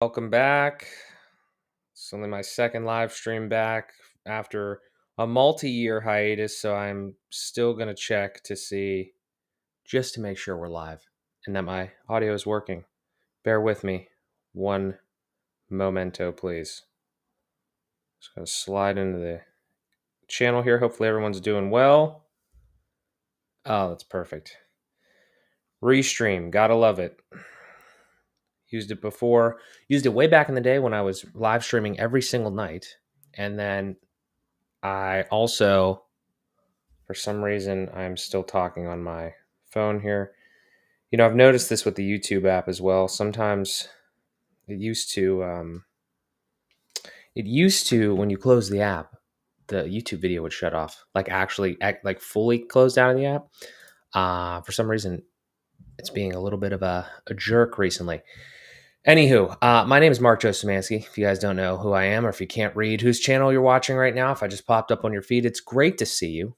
Welcome back. It's only my second live stream back after a multi-year hiatus, so I'm still going to check to see just to make sure we're live and that my audio is working. Bear with me. One momento, please. Just going to slide into the channel here. Hopefully everyone's doing well. Oh, that's perfect. Restream, gotta love it. Used it before, used it way back in the day when I was live streaming every single night. And then I also, for some reason, I'm still talking on my phone here. I've noticed this with the YouTube app as well. Sometimes it used to when you close the app, the YouTube video would shut off, like fully closed out of the app. For some reason, it's being a little bit of a jerk recently. Anywho, my name is Mark Josemansky. If you guys don't know who I am, or if you can't read whose channel you're watching right now, if I just popped up on your feed, it's great to see you.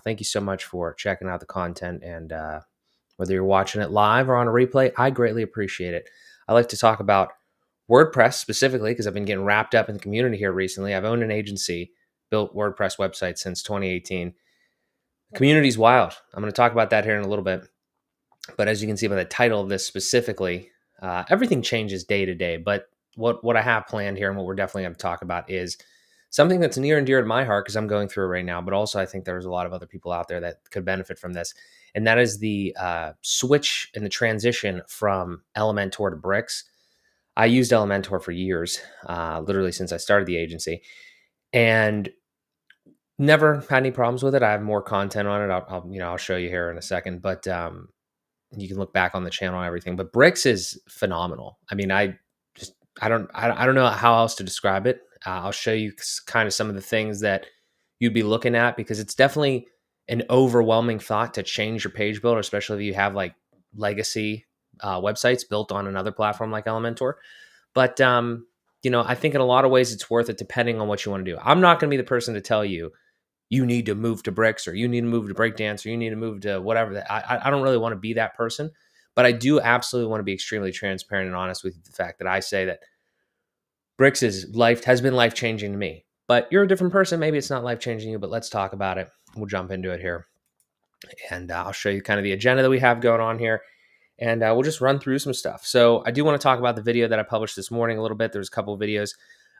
Thank you so much for checking out the content, and whether you're watching it live or on a replay, I greatly appreciate it. I like to talk about WordPress specifically because I've been getting wrapped up in the community here recently. I've owned an agency, built WordPress websites since 2018. The community's wild. I'm going to talk about that here in a little bit. But as you can see by the title of this specifically, everything changes day to day. But what I have planned here and what we're definitely going to talk about is something that's near and dear to my heart because I'm going through it right now. But also I think there's a lot of other people out there that could benefit from this. And that is the switch and the transition from Elementor to Bricks. I used Elementor for years, literally since I started the agency. And never had any problems with it. I have more content on it. I'll show you here in a second. But you can look back on the channel and everything, but Bricks is phenomenal. I mean, I don't know how else to describe it. I'll show you kind of some of the things that you'd be looking at because it's definitely an overwhelming thought to change your page builder, especially if you have like legacy websites built on another platform like Elementor. But I think in a lot of ways it's worth it depending on what you want to do. I'm not going to be the person to tell you you need to move to Bricks or you need to move to Breakdance or you need to move to whatever. I don't really want to be that person, but I do absolutely want to be extremely transparent and honest with the fact that I say that Bricks has been life-changing to me. But you're a different person. Maybe it's not life-changing you, but let's talk about it. We'll jump into it here. And I'll show you kind of the agenda that we have going on here. And we'll just run through some stuff. So I do want to talk about the video that I published this morning a little bit. There's a couple of videos.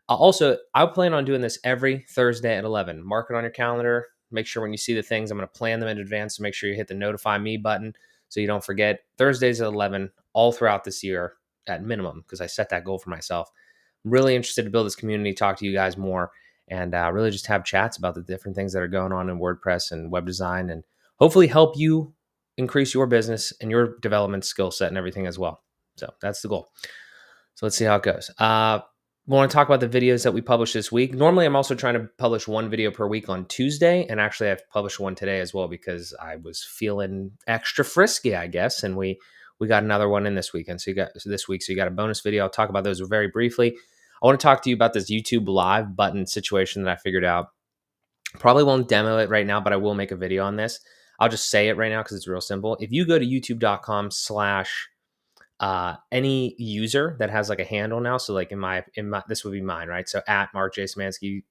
I plan on doing this every Thursday at 11. Mark it on your calendar. Make sure when you see the things, I'm going to plan them in advance. So make sure you hit the notify me button so you don't forget. Thursdays at 11 all throughout this year at minimum because I set that goal for myself. I'm really interested to build this community, talk to you guys more, and really just have chats about the different things that are going on in WordPress and web design and hopefully help you increase your business and your development skill set and everything as well. So that's the goal. So let's see how it goes. We want to talk about the videos that we published this week. Normally, I'm also trying to publish one video per week on Tuesday. And actually, I've published one today as well because I was feeling extra frisky, I guess. And we got another one in this weekend. So you got a bonus video. I'll talk about those very briefly. I want to talk to you about this YouTube live button situation that I figured out. Probably won't demo it right now, but I will make a video on this. I'll just say it right now because it's real simple. If you go to youtube.com/ any user that has like a handle now. So like in my, this would be mine, right? So at Mark J. Szymanski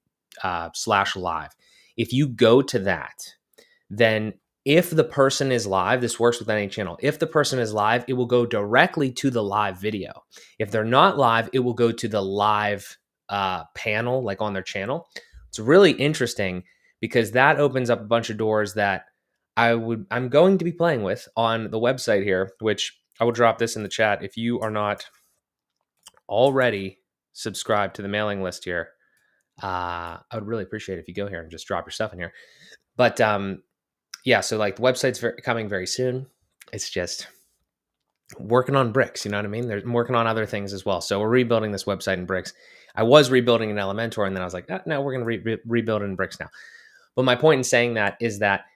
/live. If you go to that, then if the person is live, this works with any channel. If the person is live, it will go directly to the live video. If they're not live, it will go to the live panel, like on their channel. It's really interesting because that opens up a bunch of doors that I'm going to be playing with on the website here, which I will drop this in the chat. If you are not already subscribed to the mailing list here, I would really appreciate it if you go here and just drop your stuff in here. But yeah, so like the website's coming very soon. It's just working on Bricks, you know what I mean? I'm working on other things as well. So we're rebuilding this website in Bricks. I was rebuilding in Elementor, and then I was like, no, we're going to rebuild it in Bricks now. But my point in saying that is that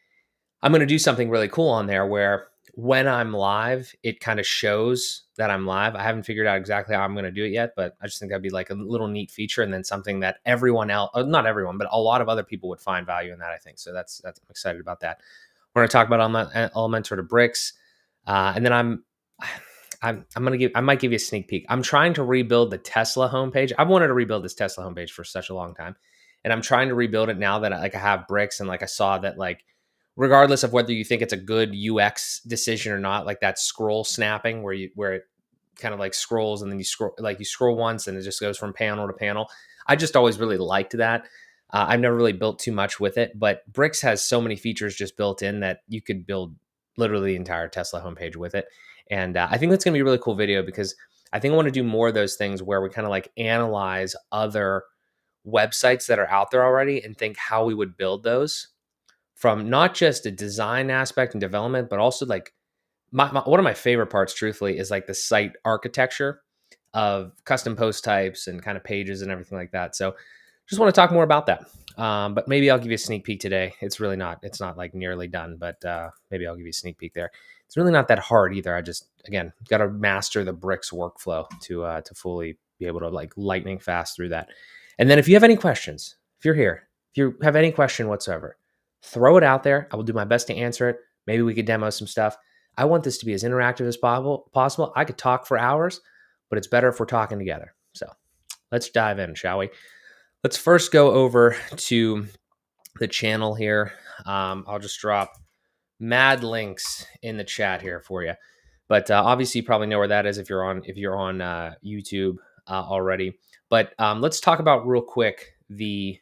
I'm going to do something really cool on there where when I'm live, it kind of shows that I'm live. I haven't figured out exactly how I'm going to do it yet, but I just think that'd be like a little neat feature and then something that everyone else, not everyone, but a lot of other people would find value in that, I think. So that's I'm excited about that. We're going to talk about Elementor to Bricks. And then I might give you a sneak peek. I'm trying to rebuild the Tesla homepage. I've wanted to rebuild this Tesla homepage for such a long time, and I'm trying to rebuild it now that I have bricks, and like I saw that, like, regardless of whether you think it's a good UX decision or not, like that scroll snapping where it kind of like scrolls and then you scroll once and it just goes from panel to panel. I just always really liked that. I've never really built too much with it, but Bricks has so many features just built in that you could build literally the entire Tesla homepage with it. And I think that's going to be a really cool video, because I think I want to do more of those things where we kind of like analyze other websites that are out there already and think how we would build those from not just a design aspect and development, but also like one of my favorite parts, truthfully, is like the site architecture of custom post types and kind of pages and everything like that. So just want to talk more about that. But maybe I'll give you a sneak peek today. It's not like nearly done, but maybe I'll give you a sneak peek there. It's really not that hard either. I just, again, got to master the Bricks workflow to fully be able to like lightning fast through that. And then if you have any questions, if you're here, if you have any question whatsoever, throw it out there. I will do my best to answer it. Maybe we could demo some stuff. I want this to be as interactive as possible. I could talk for hours, but it's better if we're talking together. So let's dive in, shall we? Let's first go over to the channel here. I'll just drop mad links in the chat here for you. But obviously, you probably know where that is if you're on YouTube already. But let's talk about real quick the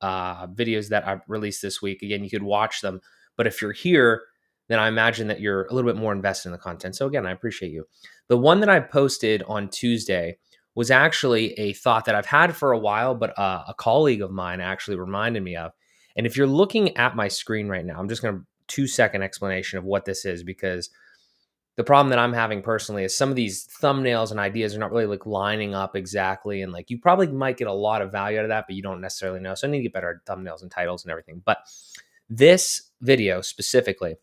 videos that I've released this week. Again, you could watch them, but if you're here, then I imagine that you're a little bit more invested in the content. So again, I appreciate you. The one that I posted on Tuesday was actually a thought that I've had for a while, but a colleague of mine actually reminded me of. And if you're looking at my screen right now, I'm just going to 2-second explanation of what this is, because the problem that I'm having personally is some of these thumbnails and ideas are not really like lining up exactly. And like, you probably might get a lot of value out of that, but you don't necessarily know. So I need to get better at thumbnails and titles and everything. But this video specifically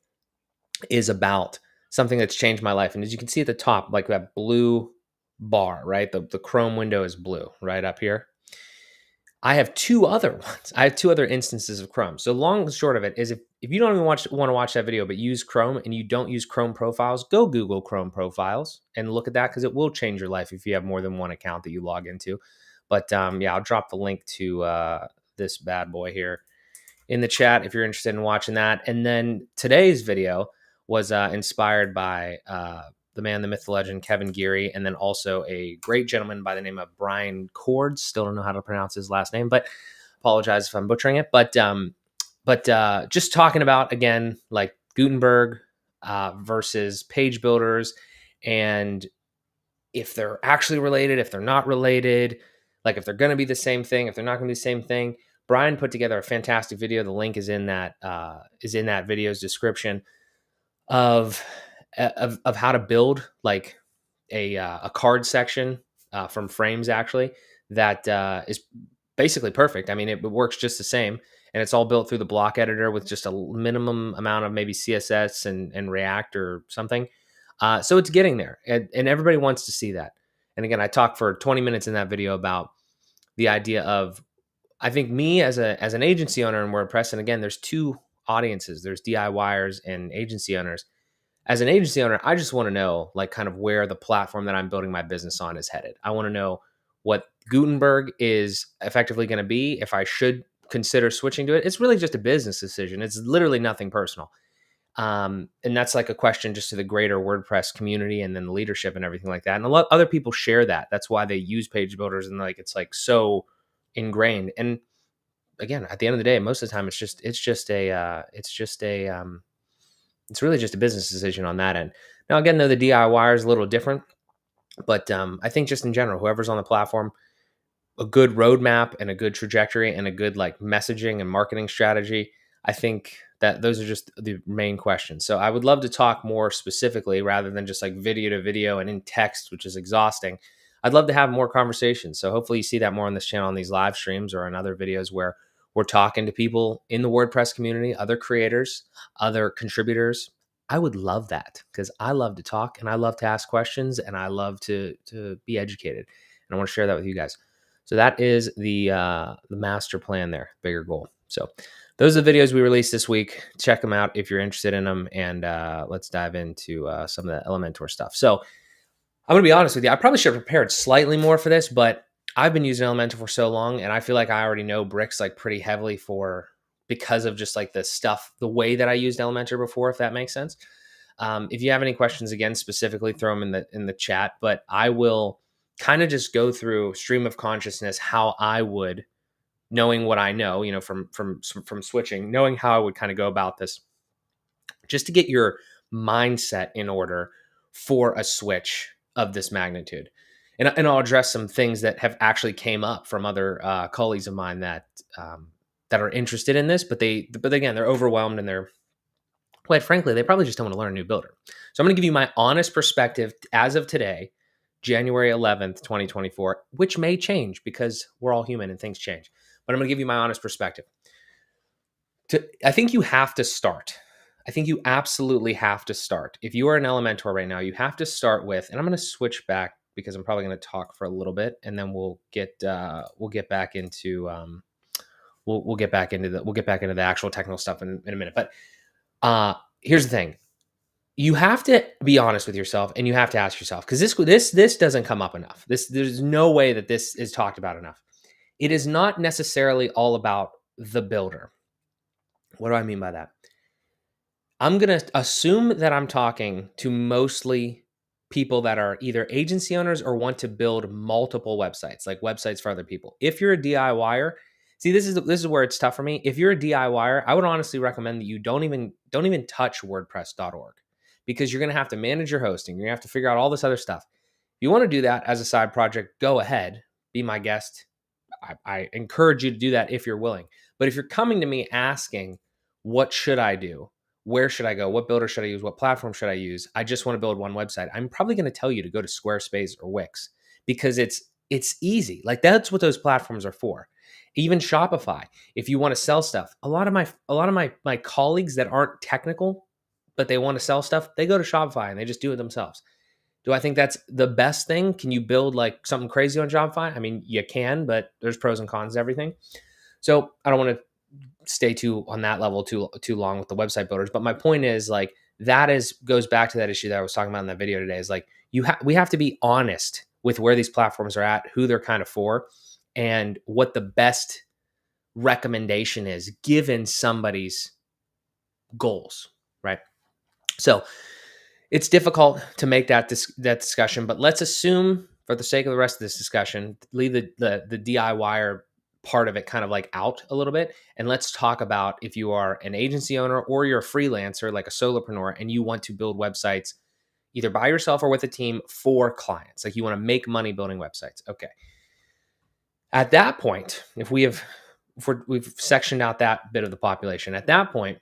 is about something that's changed my life. And as you can see at the top, like that blue bar, right? The Chrome window is blue right up here. I have two other ones. I have two other instances of Chrome. So long and short of it is, if you don't even want to watch that video, but use Chrome and you don't use Chrome profiles, go Google Chrome profiles and look at that, because it will change your life if you have more than one account that you log into. But yeah, I'll drop the link to this bad boy here in the chat if you're interested in watching that. And then today's video was inspired by the man, the myth, the legend, Kevin Geary, and then also a great gentleman by the name of Brian Cords. Still don't know how to pronounce his last name, but apologize if I'm butchering it. But just talking about, again, like Gutenberg versus page builders, and if they're actually related, if they're not related, like if they're going to be the same thing, if they're not going to be the same thing. Brian put together a fantastic video. The link is in that video's description of how to build like a card section from frames, actually, that is basically perfect. I mean, it works just the same, and it's all built through the block editor with just a minimum amount of maybe CSS and React or something. So it's getting there, and everybody wants to see that. And again, I talked for 20 minutes in that video about the idea of, I think, me as an agency owner in WordPress, and again, there's two audiences. There's DIYers and agency owners. As an agency owner, I just want to know, like, kind of where the platform that I'm building my business on is headed. I want to know what Gutenberg is effectively going to be, if I should consider switching to it. It's really just a business decision. It's literally nothing personal. And that's like a question just to the greater WordPress community and then the leadership and everything like that. And a lot of other people share that. That's why they use page builders, and like, it's like so ingrained. And again, at the end of the day, most of the time, it's really just a business decision on that end. Now, again, though, the DIY is a little different, but I think just in general, whoever's on the platform, a good roadmap and a good trajectory and a good like messaging and marketing strategy, I think that those are just the main questions. So I would love to talk more specifically, rather than just like video to video and in text, which is exhausting. I'd love to have more conversations. So hopefully you see that more on this channel, on these live streams or in other videos where we're talking to people in the WordPress community, other creators, other contributors. I would love that, because I love to talk and I love to ask questions and I love to be educated. And I want to share that with you guys. So that is the master plan there, bigger goal. So those are the videos we released this week. Check them out if you're interested in them. And let's dive into some of the Elementor stuff. So I'm gonna be honest with you. I probably should have prepared slightly more for this, but I've been using Elementor for so long, and I feel like I already know bricks like pretty heavily for because of just like the stuff, the way that I used Elementor before, if that makes sense. If you have any questions, again, specifically, throw them in the chat. But I will kind of just go through stream of consciousness how I would, knowing what I know, from switching, knowing how I would kind of go about this, just to get your mindset in order for a switch of this magnitude. And I'll address some things that have actually came up from other colleagues of mine that are interested in this, but again, they're overwhelmed and they're, quite frankly, they probably just don't want to learn a new builder. So I'm going to give you my honest perspective as of today, January 11th, 2024, which may change because we're all human and things change. But I'm going to give you my honest perspective. I think you have to start. I think you absolutely have to start. If you are an Elementor right now, you have to start with, and I'm going to switch back because I'm probably going to talk for a little bit, and then we'll get back into we'll get back into the actual technical stuff in a minute. But here's the thing: you have to be honest with yourself, and you have to ask yourself, because this doesn't come up enough. There's no way that this is talked about enough. It is not necessarily all about the builder. What do I mean by that? I'm going to assume that I'm talking to mostly people that are either agency owners or want to build multiple websites, like websites for other people. If you're a DIYer, see, this is where it's tough for me. If you're a DIYer, I would honestly recommend that you don't even touch WordPress.org, because you're going to have to manage your hosting. You're going to have to figure out all this other stuff. If you want to do that as a side project, go ahead, be my guest. I encourage you to do that if you're willing. But if you're coming to me asking, what should I do? Where should I go? What builder should I use? What platform should I use? I just want to build one website. I'm probably going to tell you to go to Squarespace or Wix, because it's easy. Like, that's what those platforms are for. Even Shopify, if you want to sell stuff. A lot of my colleagues that aren't technical, but they want to sell stuff, they go to Shopify and they just do it themselves. Do I think that's the best thing? Can you build like something crazy on Shopify? I mean, you can, but there's pros and cons to everything. So I don't want to stay on that level too long with the website builders. But my point is, like, goes back to that issue that I was talking about in that video today, is like, we have to be honest with where these platforms are at, who they're kind of for, and what the best recommendation is given somebody's goals, right? So it's difficult to make that discussion, but let's assume, for the sake of the rest of this discussion, leave the DIYer part of it kind of like out a little bit, and let's talk about if you are an agency owner or you're a freelancer, like a solopreneur, and you want to build websites either by yourself or with a team for clients. Like, you want to make money building websites. Okay. At that point, if we've sectioned out that bit of the population, at that point,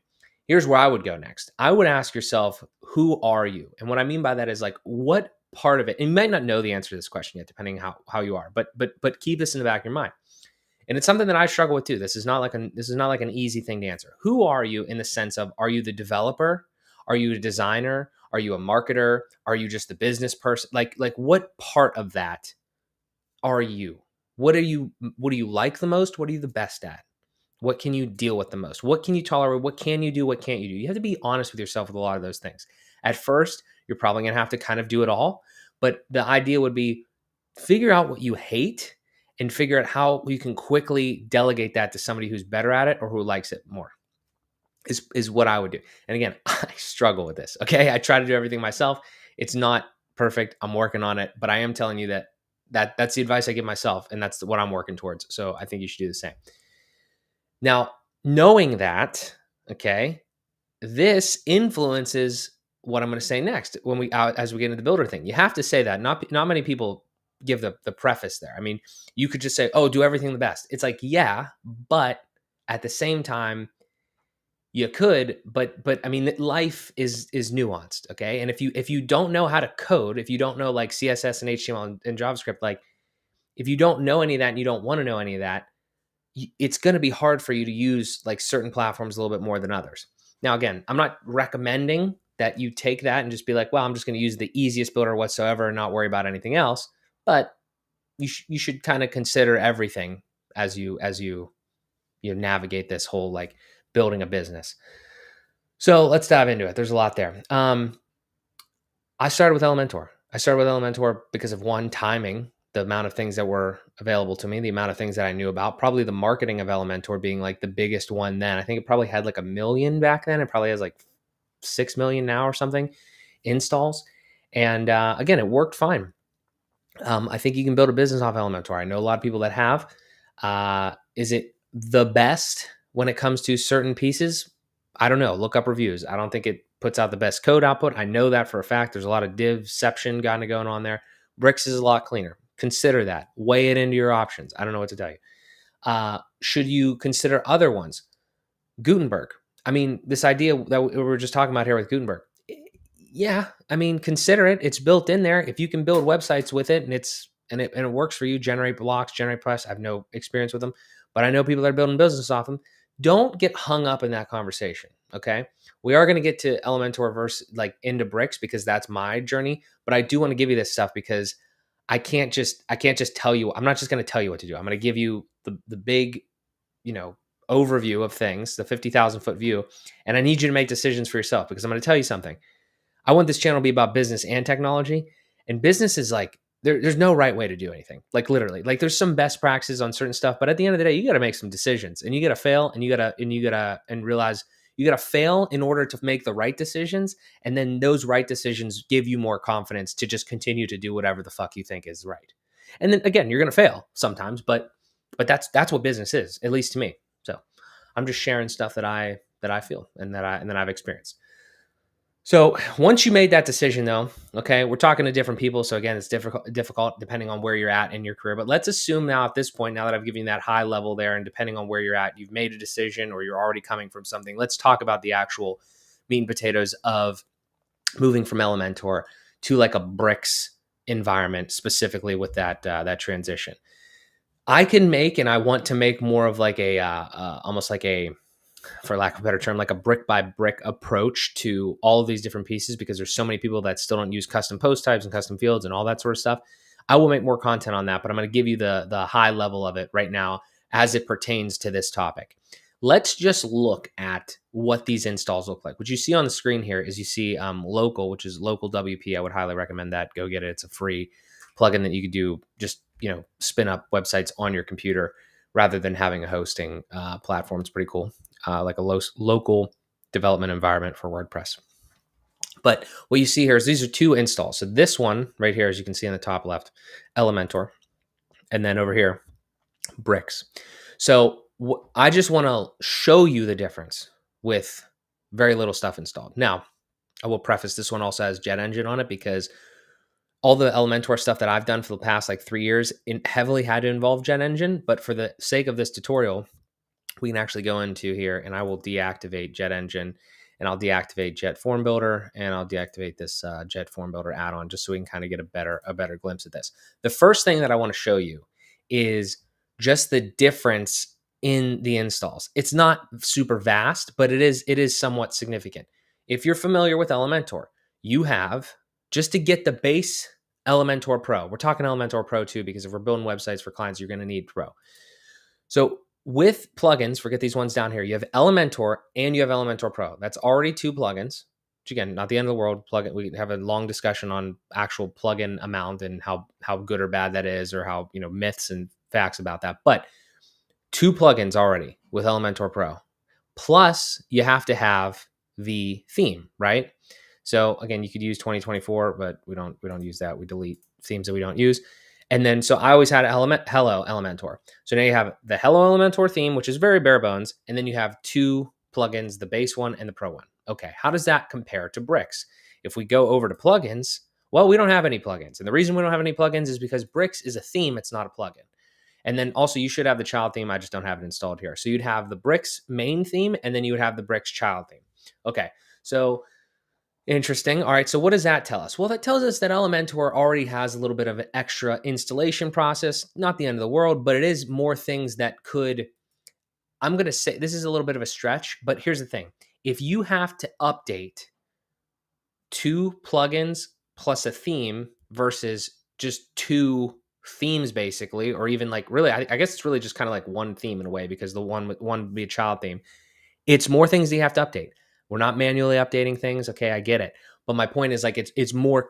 here's where I would go next. I would ask yourself, who are you? And what I mean by that is, like, what part of it, and you might not know the answer to this question yet, depending how you are, but keep this in the back of your mind. And it's something that I struggle with too. This is not like an easy thing to answer. Who are you, in the sense of, are you the developer? Are you a designer? Are you a marketer? Are you just the business person? Like what part of that are you? What do you like the most? What are you the best at? What can you deal with the most? What can you tolerate? What can you do? What can't you do? You have to be honest with yourself with a lot of those things. At first, you're probably going to have to kind of do it all. But the idea would be, figure out what you hate and figure out how you can quickly delegate that to somebody who's better at it or who likes it more, is what I would do. And again, I struggle with this. Okay. I try to do everything myself. It's not perfect. I'm working on it, but I am telling you that's the advice I give myself, and that's what I'm working towards. So I think you should do the same. Now, knowing that, okay, this influences what I'm going to say next as we get into the builder thing. You have to say that. Not many people give the preface there. I mean, you could just say, "Oh, do everything the best." It's like, yeah, but at the same time, you could, but I mean, life is nuanced, okay? And if you don't know how to code, if you don't know like CSS and HTML and JavaScript, like, if you don't know any of that and you don't want to know any of that, it's going to be hard for you to use like certain platforms a little bit more than others. Now, again, I'm not recommending that you take that and just be like, well, I'm just going to use the easiest builder whatsoever and not worry about anything else. But you should kind of consider everything as you navigate this whole like building a business. So let's dive into it. There's a lot there. I started with Elementor. I started with Elementor because of one, timing, the amount of things that were available to me, the amount of things that I knew about, probably the marketing of Elementor being like the biggest one then. I think it probably had like 1 million back then. It probably has like 6 million now or something installs. And again, it worked fine. I think you can build a business off Elementor. I know a lot of people that have. Is it the best when it comes to certain pieces? I don't know. Look up reviews. I don't think it puts out the best code output. I know that for a fact. There's a lot of divception kind of going on there. Bricks is a lot cleaner. Consider that. Weigh it into your options. I don't know what to tell you. Should you consider other ones? Gutenberg. I mean, this idea that we were just talking about here with Gutenberg. Yeah, I mean, consider it. It's built in there. If you can build websites with it, and it works for you, generate blocks, generate press. I have no experience with them, but I know people that are building business off them. Don't get hung up in that conversation. Okay, we are going to get to Elementor versus like into bricks because that's my journey. But I do want to give you this stuff because I can't just tell you. I'm not just going to tell you what to do. I'm going to give you the big, overview of things, the 50,000-foot view, and I need you to make decisions for yourself because I'm going to tell you something. I want this channel to be about business and technology. And business is like, there's no right way to do anything. Like literally, like there's some best practices on certain stuff, but at the end of the day, you got to make some decisions and you got to fail and you got to realize you got to fail in order to make the right decisions. And then those right decisions give you more confidence to just continue to do whatever the fuck you think is right. And then again, you're going to fail sometimes, but that's what business is, at least to me. So I'm just sharing stuff that I feel and that I've experienced. So once you made that decision though, okay, we're talking to different people. So again, it's difficult depending on where you're at in your career, but let's assume now at this point, now that I've given you that high level there and depending on where you're at, you've made a decision or you're already coming from something. Let's talk about the actual meat and potatoes of moving from Elementor to like a bricks environment, specifically with that transition. I can make, and I want to make more of like a, almost like a, for lack of a better term, like a brick by brick approach to all of these different pieces because there's so many people that still don't use custom post types and custom fields and all that sort of stuff. I will make more content on that, but I'm going to give you the high level of it right now as it pertains to this topic. Let's just look at what these installs look like. What you see on the screen here is you see local, which is local WP. I would highly recommend that. Go get it. It's a free plugin that you could do, just spin up websites on your computer rather than having a hosting platform. It's pretty cool. Like a local development environment for WordPress. But what you see here is these are two installs. So this one right here, as you can see in the top left, Elementor, and then over here, bricks. So I just want to show you the difference with very little stuff installed. Now, I will preface this one also has Jet Engine on it because all the Elementor stuff that I've done for the past like 3 years heavily had to involve Jet Engine. But for the sake of this tutorial, we can actually go into here and I will deactivate Jet Engine and I'll deactivate Jet Form Builder and I'll deactivate this Jet Form Builder add-on just so we can kind of get a better glimpse at this. The first thing that I want to show you is just the difference in the installs. It's not super vast, but it is somewhat significant. If you're familiar with Elementor, you have, just to get the base Elementor Pro, we're talking Elementor Pro too, because if we're building websites for clients, you're going to need Pro. So with plugins, forget these ones down here, you have Elementor and you have Elementor Pro. That's already two plugins, which again, not the end of the world. Plugin, we have a long discussion on actual plugin amount and how good or bad that is, or how, myths and facts about that. But two plugins already with Elementor Pro. Plus, you have to have the theme, right? So again, you could use 2024, but we don't use that. We delete themes that we don't use. And then, so I always had Hello Elementor. So now you have the Hello Elementor theme, which is very bare bones. And then you have two plugins, the base one and the pro one. Okay, how does that compare to bricks? If we go over to plugins, well, we don't have any plugins. And the reason we don't have any plugins is because bricks is a theme. It's not a plugin. And then also you should have the child theme. I just don't have it installed here. So you'd have the bricks main theme, and then you would have the bricks child theme. Okay, so interesting. All right, so what does that tell us? Well, that tells us that Elementor already has a little bit of an extra installation process. Not the end of the world, but it is more things that could, I'm going to say, this is a little bit of a stretch, but here's the thing. If you have to update two plugins plus a theme versus just two themes basically, or even like really, I guess it's really just kind of like one theme in a way, because the one would be a child theme. It's more things that you have to update. We're not manually updating things. Okay, I get it. But my point is like it's more,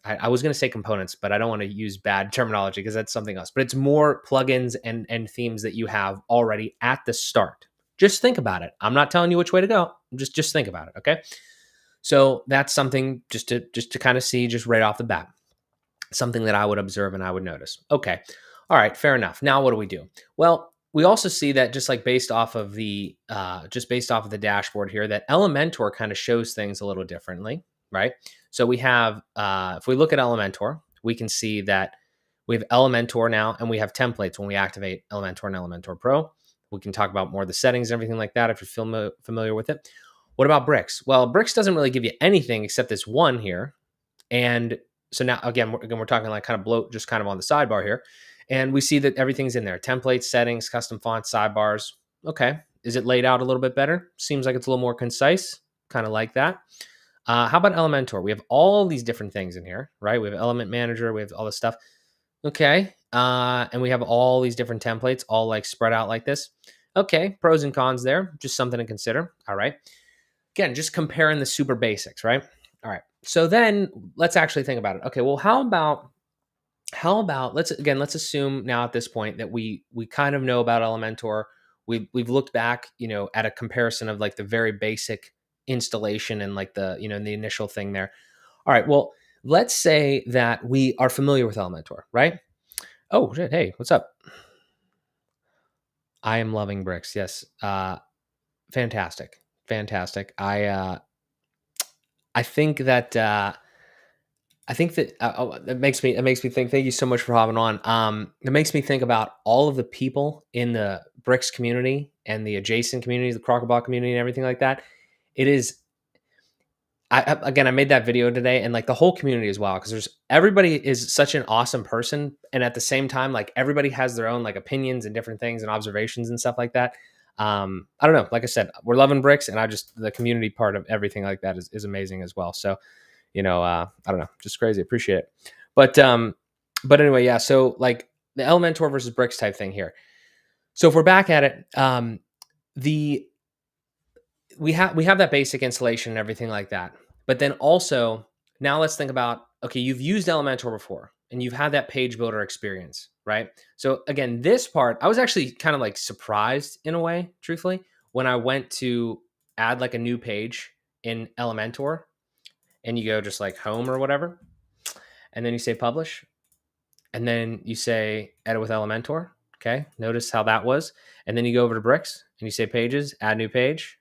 I was going to say components, but I don't want to use bad terminology because that's something else. But it's more plugins and themes that you have already at the start. Just think about it. I'm not telling you which way to go. Just think about it. Okay. So that's something just to kind of see just right off the bat, something that I would observe and I would notice. Okay. All right. Fair enough. Now what do we do? Well, we also see that just like based off of the dashboard here, that Elementor kind of shows things a little differently, right? So we have, if we look at Elementor, we can see that we have Elementor now, and we have templates when we activate Elementor and Elementor Pro. We can talk about more of the settings and everything like that if you're familiar with it. What about Bricks? Well, Bricks doesn't really give you anything except this one here. And so now, again, we're talking like kind of bloat, just kind of on the sidebar here. And we see that everything's in there. Templates, settings, custom fonts, sidebars. Okay. Is it laid out a little bit better? Seems like it's a little more concise. Kind of like that. How about Elementor? We have all these different things in here, right? We have Element Manager. We have all this stuff. Okay. And we have all these different templates all like spread out like this. Okay. Pros and cons there. Just something to consider. All right. Again, just comparing the super basics, right? All right. So then let's actually think about it. Okay. Well, how about let's assume now at this point that we kind of know about Elementor. We've looked back, at a comparison of like the very basic installation and like the, the initial thing there. All right. Well, let's say that we are familiar with Elementor, right? Oh, shit. Hey, what's up? I am loving Bricks. Yes. Fantastic. I think that it makes me think. Thank you so much for hopping on. It makes me think about all of the people in the Bricks community and the adjacent communities, the Crocobot community, and everything like that. It is. I made that video today, and like the whole community as well, because everybody is such an awesome person, and at the same time, like everybody has their own like opinions and different things and observations and stuff like that. I don't know. Like I said, we're loving Bricks, and the community part of everything like that is amazing as well. So, I don't know, just crazy. Appreciate it. But anyway, yeah. So like the Elementor versus Bricks type thing here. So if we're back at it, we have that basic installation and everything like that. But then also now let's think about, okay, you've used Elementor before and you've had that page builder experience, right? So again, this part, I was actually kind of like surprised in a way, truthfully, when I went to add like a new page in Elementor, and you go just like home or whatever, and then you say publish, and then you say edit with Elementor. Okay, notice how that was. And then you go over to Bricks and you say pages, add new page,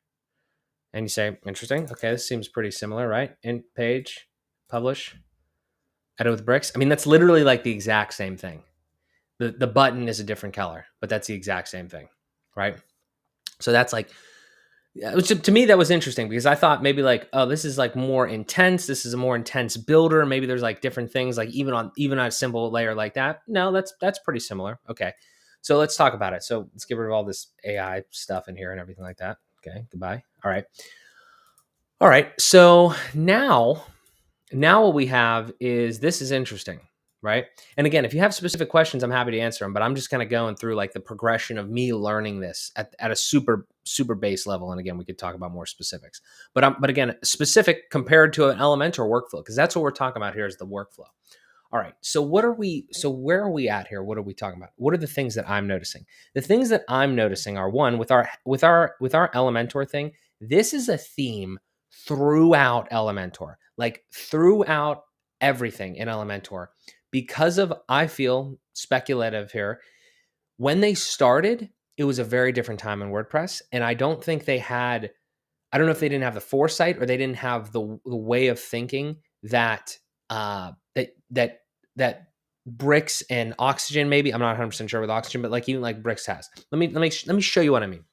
and you say interesting. Okay, this seems pretty similar, right? In page, publish, edit with Bricks. I mean, that's literally like the exact same thing. The button is a different color, but that's the exact same thing, right? So that's like, to me, that was interesting because I thought maybe like, oh, this is like more intense. This is a more intense builder. Maybe there's like different things, like even on a simple layer like that. No, that's pretty similar. Okay, so let's talk about it. So let's get rid of all this AI stuff in here and everything like that. Okay, goodbye. All right. So now what we have is, this is interesting, right? And again, if you have specific questions, I'm happy to answer them, but I'm just kind of going through like the progression of me learning this at a super, super base level. And again, we could talk about more specifics, but again, specific compared to an Elementor workflow, because that's what we're talking about here is the workflow. All right. So where are we at here? What are we talking about? What are the things that I'm noticing? The things that I'm noticing are, one, with our Elementor thing, this is a theme throughout Elementor, like throughout everything in Elementor. Because of, I feel, speculative here, when they started, it was a very different time in WordPress. And I don't know if they didn't have the foresight or they didn't have the way of thinking that that Bricks and Oxygen, maybe, I'm not 100% sure with Oxygen, but like even like Bricks has. Let me show you what I mean.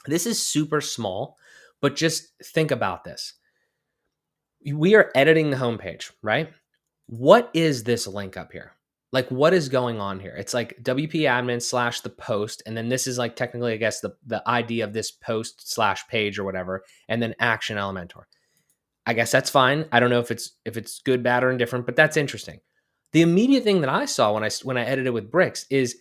This is super small, but just think about this. We are editing the homepage, right? What is this link up here? Like, what is going on here? It's like WP admin / the post. And then this is like technically, I guess, the ID of this post / page or whatever. And then action Elementor. I guess that's fine. I don't know if it's good, bad, or indifferent, but that's interesting. The immediate thing that I saw when I edited with Bricks is,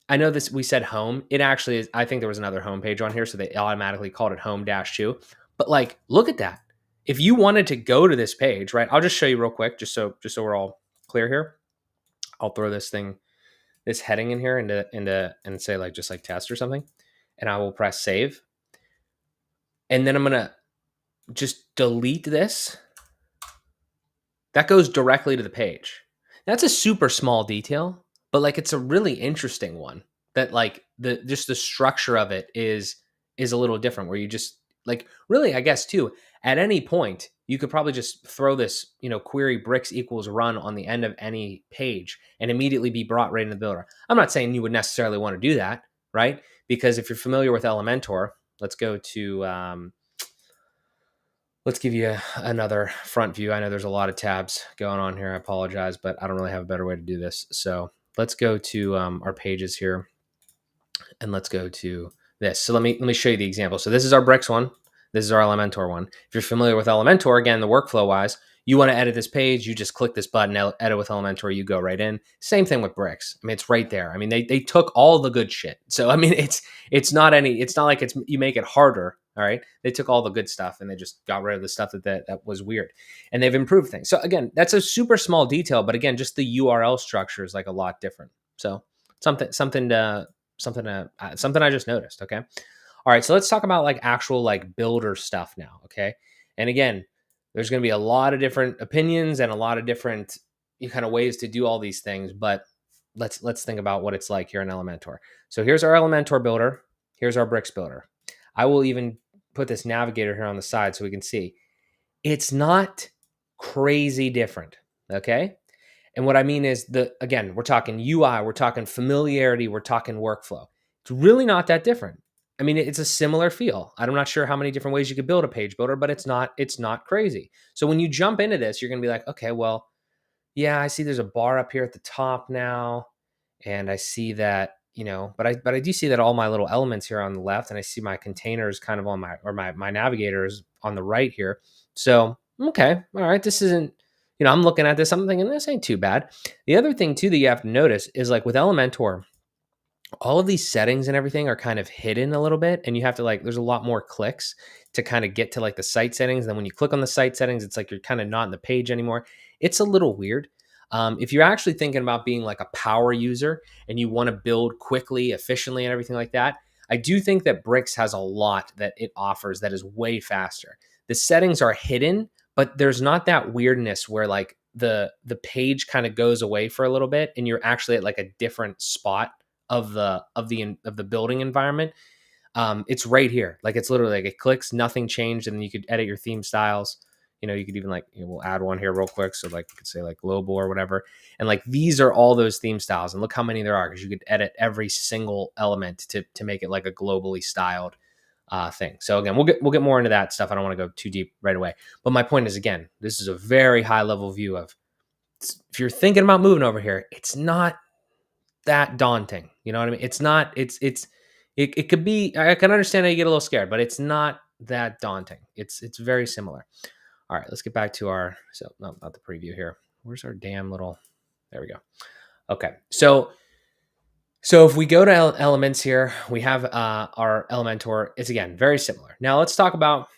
I know this, we said home. It actually is, I think there was another home page on here, so they automatically called it home -2. But like, look at that. If you wanted to go to this page, right? I'll just show you real quick, just so we're all clear here. I'll throw this heading in here into and say like just like test or something, and I will press save, and then I'm gonna just delete this. That goes directly to the page. That's a super small detail, but like it's a really interesting one that like the structure of it is a little different where you just like really I guess too at any point you could probably just throw this, query bricks equals run on the end of any page and immediately be brought right into the builder. I'm not saying you would necessarily want to do that, right? Because if you're familiar with Elementor, let's go to let's give you another front view. I know there's a lot of tabs going on here. I apologize, but I don't really have a better way to do this. So let's go to our pages here, and let's go to this. So let me show you the example. So this is our bricks one. This is our Elementor one. If you're familiar with Elementor, again, the workflow wise, you want to edit this page, you just click this button, edit with Elementor, you go right in. Same thing with bricks. I mean, it's right there. I mean, they took all the good shit. So I mean, it's not like you make it harder. All right. They took all the good stuff and they just got rid of the stuff that was weird. And they've improved things. So again, that's a super small detail, but again, just the URL structure is like a lot different. So something I just noticed. Okay. All right. So let's talk about like actual like builder stuff now. Okay. And again, there's going to be a lot of different opinions and a lot of different kind of ways to do all these things, but let's think about what it's like here in Elementor. So here's our Elementor builder. Here's our bricks builder. I will even put this navigator here on the side so we can see. It's not crazy different, okay? And what I mean is again, we're talking UI, we're talking familiarity, we're talking workflow. It's really not that different. I mean, it's a similar feel. I'm not sure how many different ways you could build a page builder, but it's not crazy. So when you jump into this, you're going to be like, okay, well, yeah, I see there's a bar up here at the top now, and I see that, but I do see that all my little elements here on the left, and I see my containers kind of on my navigators on the right here. So, okay, all right, this isn't, I'm looking at this, I'm thinking this ain't too bad. The other thing too that you have to notice is like with Elementor, all of these settings and everything are kind of hidden a little bit, and you have to there's a lot more clicks to kind of get to like the site settings. And then when you click on the site settings, it's like you're kind of not in the page anymore. It's a little weird. If you're actually thinking about being like a power user and you want to build quickly, efficiently, and everything like that, I do think that Bricks has a lot that it offers that is way faster. The settings are hidden, but there's not that weirdness where like the page kind of goes away for a little bit and you're actually at like a different spot of the building environment. It's right here. Like it's literally like it clicks, nothing changed, and then you could edit your theme styles. You could even we'll add one here real quick. So like you could say like global or whatever. And like these are all those theme styles. And look how many there are, because you could edit every single element to make it like a globally styled thing. So again, we'll get more into that stuff. I don't want to go too deep right away. But my point is, again, this is a very high level view of if you're thinking about moving over here, it's not that daunting. You know what I mean? It's not, it could be, I can understand how you get a little scared, but it's not that daunting. It's very similar. All right, let's get back to no, not the preview here. Where's our damn little, there we go. Okay. So if we go to elements here, we have our Elementor. It's again, very similar. Now let's talk about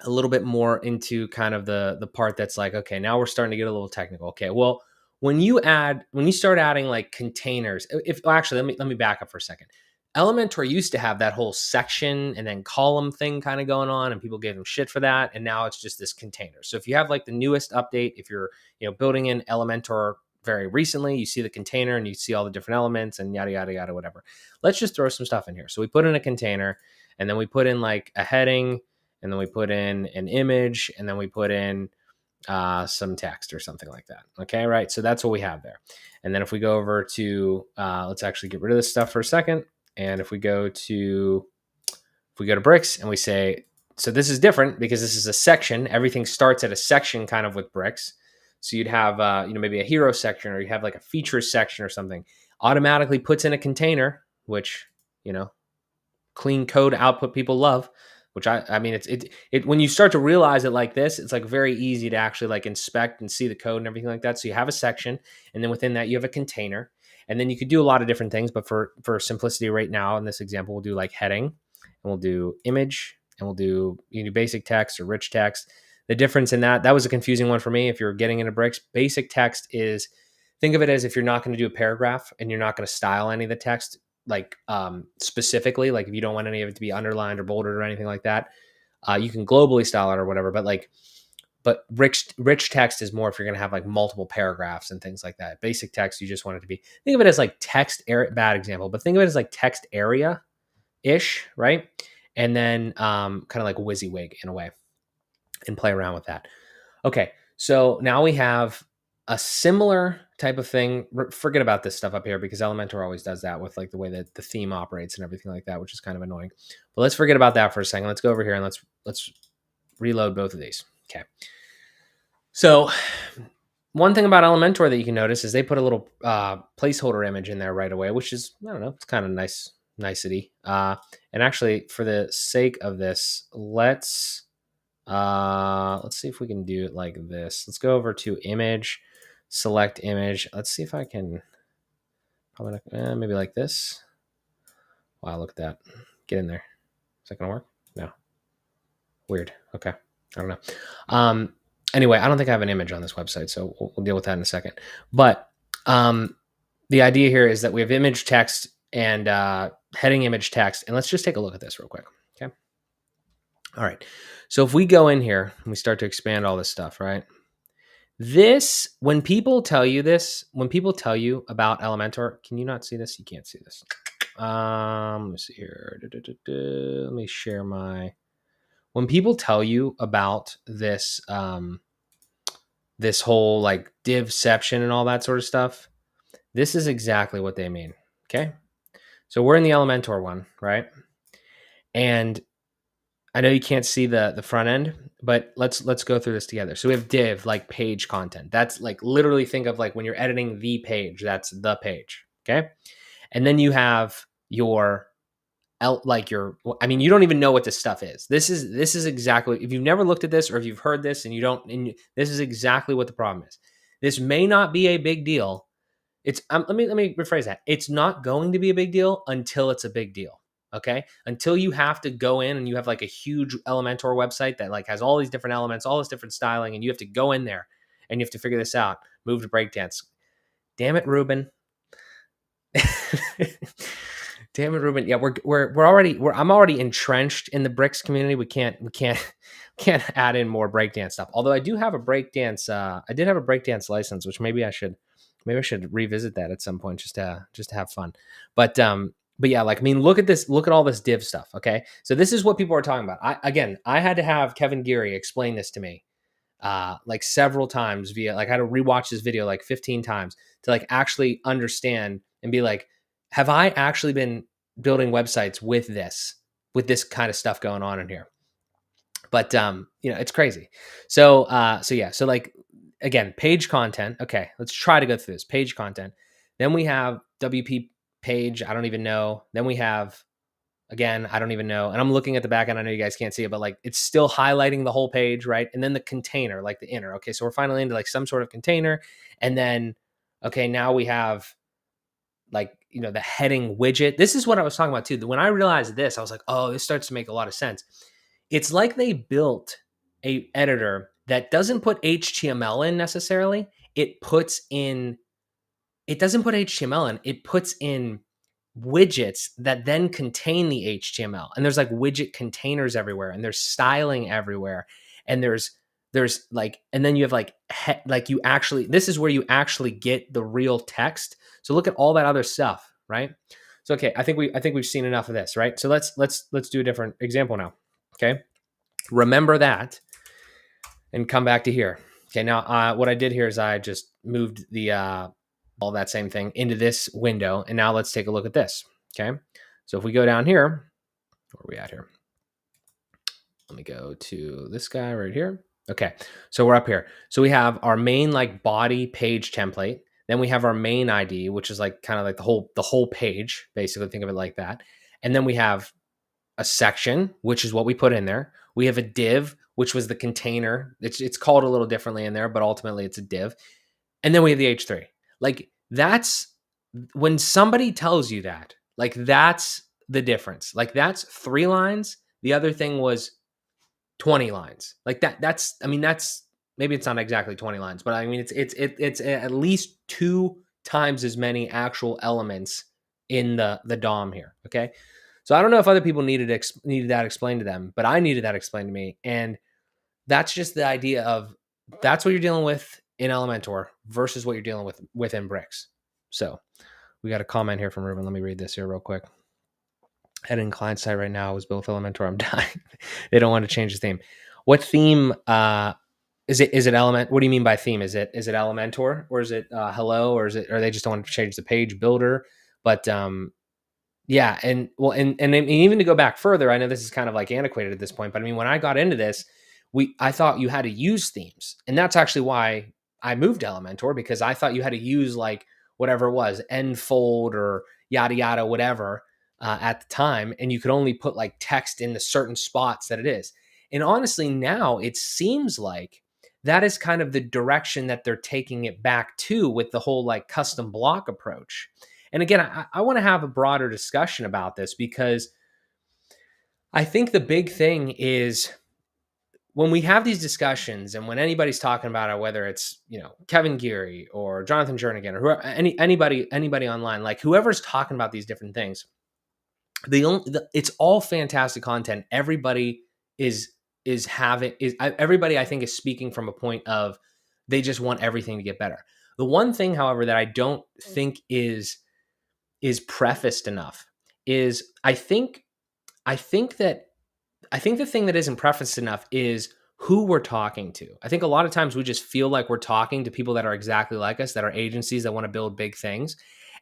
a little bit more into kind of the part that's like, okay, now we're starting to get a little technical. Okay. Well, when you start adding like containers, actually, let me back up for a second. Elementor used to have that whole section and then column thing kind of going on, and people gave them shit for that. And now it's just this container. So if you have like the newest update, if you're building in Elementor very recently, you see the container and you see all the different elements and yada yada yada whatever. Let's just throw some stuff in here. So we put in a container, and then we put in like a heading, and then we put in an image, and then we put in some text or something like that. Okay, right? So that's what we have there. And then if we go over to, let's actually get rid of this stuff for a second. And if we go to bricks and we say, so this is different because this is a section. Everything starts at a section kind of with bricks. So you'd have, maybe a hero section, or you have like a features section or something. Automatically puts in a container, which, clean code output people love. Which I mean, it when you start to realize it like this, it's like very easy to actually like inspect and see the code and everything like that. So you have a section, and then within that you have a container, and then you could do a lot of different things. But for simplicity right now in this example, we'll do like heading, and we'll do image, and we'll do basic text or rich text. the difference in that was a confusing one for me. If you're getting into bricks, basic text is, think of it as if you're not going to do a paragraph and you're not going to style any of the text, like specifically, like if you don't want any of it to be underlined or bolded or anything like that, you can globally style it or whatever. But rich text is more if you're going to have like multiple paragraphs and things like that. Basic text, you just want it to be, think of it as like text area, bad example, but think of it as like text area ish, right? And then kind of like WYSIWYG in a way, and play around with that. Okay, so now we have a similar type of thing. Forget about this stuff up here because Elementor always does that with like the way that the theme operates and everything like that, which is kind of annoying. But let's forget about that for a second. Let's go over here and let's reload both of these. Okay. So one thing about Elementor that you can notice is they put a little placeholder image in there right away, which is, I don't know, it's kind of nicety. And actually, for the sake of this, let's see if we can do it like this. Let's go over to image, select image. Let's see if I can, probably not, maybe like this. Wow, look at that. Get in there. Is that gonna work? No. Weird. Okay. I don't know. Anyway, I don't think I have an image on this website, so we'll deal with that in a second. But the idea here is that we have image text and heading image text. And let's just take a look at this real quick. Okay. All right. So if we go in here and we start to expand all this stuff, right? This, when people tell you about Elementor, can you not see this? You can't see this. Let me see here. Let me share my, when people tell you about this, this whole like divception and all that sort of stuff, this is exactly what they mean. Okay. So we're in the Elementor one, right? And I know you can't see the front end, but let's go through this together. So we have div, like page content. That's like literally, think of like when you're editing the page, that's the page. Okay. And then you have your I mean, you don't even know what this stuff is. This is exactly, if you've never looked at this or if you've heard this and you don't, and this is exactly what the problem is. This may not be a big deal. It's let me rephrase that. It's not going to be a big deal until it's a big deal. Okay. Until you have to go in and you have like a huge Elementor website that like has all these different elements, all this different styling, and you have to go in there and you have to figure this out. Move to breakdance. Damn it, Ruben. Damn it, Ruben. Yeah, I'm already entrenched in the bricks community. We can't add in more breakdance stuff. Although I do have a breakdance, I did have a breakdance license, which maybe I should revisit that at some point just to have fun. But yeah, like, I mean, look at this, look at all this div stuff. Okay. So this is what people are talking about. I had to have Kevin Geary explain this to me like several times via, like, I had to rewatch this video like 15 times to like actually understand and be like, have I actually been building websites with this kind of stuff going on in here? But you know, it's crazy. So yeah, so like, again, page content. Okay, let's try to go through this page content. Then we have WP page. I don't even know. Then we have, again, I don't even know. And I'm looking at the back end. I know you guys can't see it, but like it's still highlighting the whole page, right? And then the container, like the inner. Okay, so we're finally into like some sort of container. And then, okay, now we have like, you know, the heading widget. This is what I was talking about too. When I realized this, I was like, oh, this starts to make a lot of sense. It's like they built a editor that doesn't put HTML in necessarily. It doesn't put HTML in. It puts in widgets that then contain the HTML. And there's like widget containers everywhere, and there's styling everywhere. And there's like, and then you have like you actually, this is where you actually get the real text. So look at all that other stuff, right? So, okay, I think we've seen enough of this, right? So let's do a different example now. Okay. Remember that and come back to here. Okay. Now, what I did here is I just moved the, all that same thing into this window. And now let's take a look at this. Okay. So if we go down here, where are we at here? Let me go to this guy right here. Okay. So we're up here. So we have our main like body page template. Then we have our main ID, which is like kind of like the whole page, basically. Think of it like that. And then we have a section, which is what we put in there. We have a div, which was the container. It's called a little differently in there, but ultimately it's a div. And then we have the H3. Like, that's when somebody tells you that, like, that's the difference. Like, that's 3 lines. The other thing was 20 lines. Like that's I mean that's maybe it's not exactly 20 lines, but I mean it's at least 2 times as many actual elements in the DOM here, okay? So I don't know if other people needed that explained to them, but I needed that explained to me. And that's just the idea of that's what you're dealing with in Elementor versus what you're dealing with within Bricks. So we got a comment here from Ruben. Let me read this here real quick. Editing client side right now is built with Elementor. I'm dying. They don't want to change the theme. What theme is it? Is it Element? What do you mean by theme? Is it Elementor or is it Hello or is it? Or they just don't want to change the page builder? But yeah, and well, and even to go back further, I know this is kind of like antiquated at this point, but I mean, when I got into this, I thought you had to use themes, and that's actually why I moved to Elementor, because I thought you had to use like whatever it was, Enfold or yada yada, whatever at the time, and you could only put like text in the certain spots that it is. And honestly, now it seems like that is kind of the direction that they're taking it back to with the whole like custom block approach. And again, I want to have a broader discussion about this because I think the big thing is when we have these discussions and when anybody's talking about it, whether it's, Kevin Geary or Jonathan Jernigan or whoever, anybody online, like whoever's talking about these different things, it's all fantastic content. Everybody everybody I think is speaking from a point of they just want everything to get better. The one thing, however, that I don't think is prefaced enough is I think the thing that isn't prefaced enough is who we're talking to. I think a lot of times we just feel like we're talking to people that are exactly like us, that are agencies that want to build big things.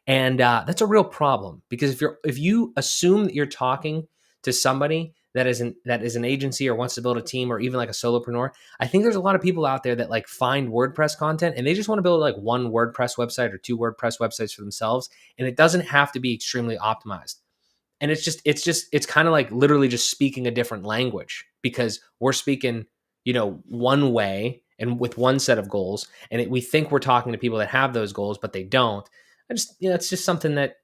And that's a real problem, because if you assume that you're talking to somebody that is an agency or wants to build a team or even like a solopreneur, I think there's a lot of people out there that like find WordPress content and they just want to build like one WordPress website or 2 WordPress websites for themselves. And it doesn't have to be extremely optimized. And it's kind of like literally just speaking a different language, because we're speaking, one way and with one set of goals. And we think we're talking to people that have those goals, but they don't. It's just something that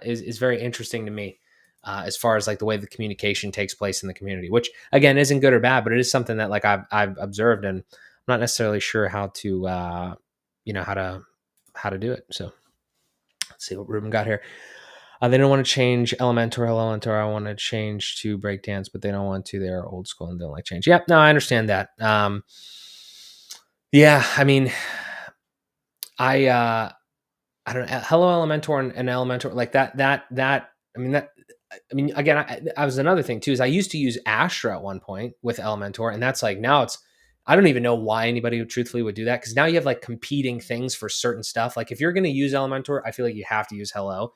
is very interesting to me, as far as like the way the communication takes place in the community, which again isn't good or bad, but it is something that like I've observed, and I'm not necessarily sure how to how to do it. So let's see what Ruben got here. They don't want to change Elementor. I want to change to breakdance, but they don't want to. They're old school and don't like change. Yep, no, I understand that. Yeah, I mean, I don't know. Hello Elementor and Elementor like that. I mean, again, I was another thing too, is I used to use Astra at one point with Elementor, and that's like now I don't even know why anybody truthfully would do that, because now you have like competing things for certain stuff. Like if you're going to use Elementor, I feel like you have to use Hello.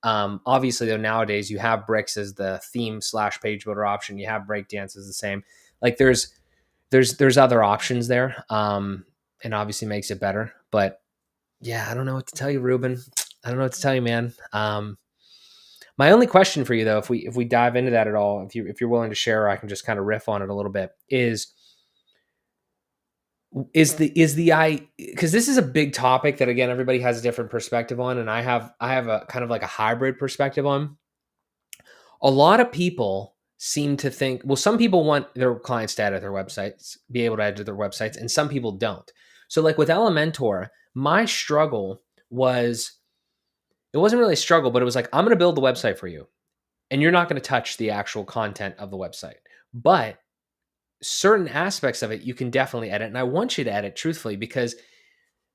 Obviously though, nowadays you have Bricks as the theme / page builder option. You have Breakdance as the same. Like there's other options there. And obviously makes it better, but yeah, I don't know what to tell you, Ruben. I don't know what to tell you, man. My only question for you though, if we dive into that at all, if you're willing to share, or I can just kind of riff on it a little bit, is because this is a big topic that again everybody has a different perspective on, and I have a kind of like a hybrid perspective on. A lot of people seem to think, well, some people want their clients to edit their websites, be able to edit their websites, and some people don't. So like with Elementor, my struggle was, it wasn't really a struggle, but it was like, I'm going to build the website for you and you're not going to touch the actual content of the website, but certain aspects of it you can definitely edit, and I want you to edit truthfully, because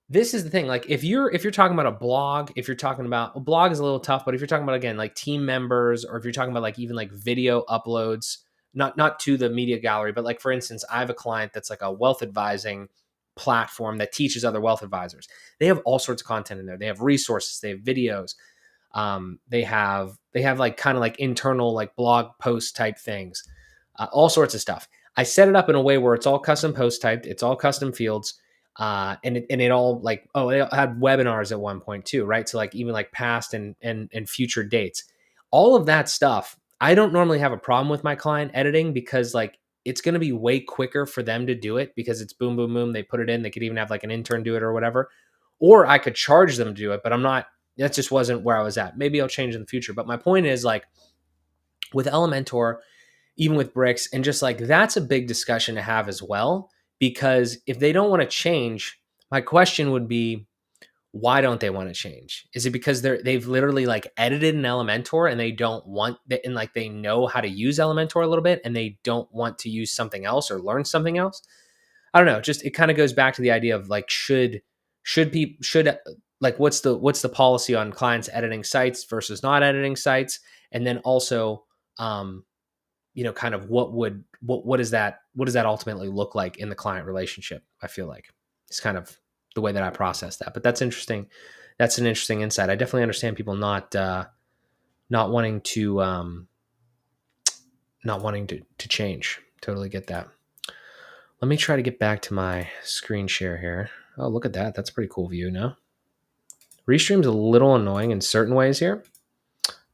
this is the thing. Like if you're talking about a blog, if you're talking about a blog is a little tough, but if you're talking about again like team members, or if you're talking about like even like video uploads, not to the media gallery, but like for instance, I have a client that's like a wealth advising platform that teaches other wealth advisors. They have all sorts of content in there. They have resources, they have videos, they have like kind of like internal like blog post type things, all sorts of stuff. I set it up in a way where it's all custom post typed, it's all custom fields, and it all like, they had webinars at one point too, right? So like even like past and future dates, all of that stuff. I don't normally have a problem with my client editing, because like it's going to be way quicker for them to do it, because it's boom, boom, boom. They put it in. They could even have like an intern do it or whatever, or I could charge them to do it, but that just wasn't where I was at. Maybe I'll change in the future. But my point is like with Elementor, even with bricks. And just like, that's a big discussion to have as well, because if they don't want to change, my question would be, why don't they want to change? Is it because they've literally like edited an Elementor and they don't want that, and like they know how to use Elementor a little bit and they don't want to use something else or learn something else? I don't know. Just, it kind of goes back to the idea of like, like, what's the policy on clients editing sites versus not editing sites? And then also, kind of what does that ultimately look like in the client relationship? I feel like it's kind of the way that I process that, but that's interesting. That's an interesting insight. I definitely understand people not wanting to change. Totally get that. Let me try to get back to my screen share here. Oh, look at that. That's a pretty cool view now. Restream's a little annoying in certain ways here.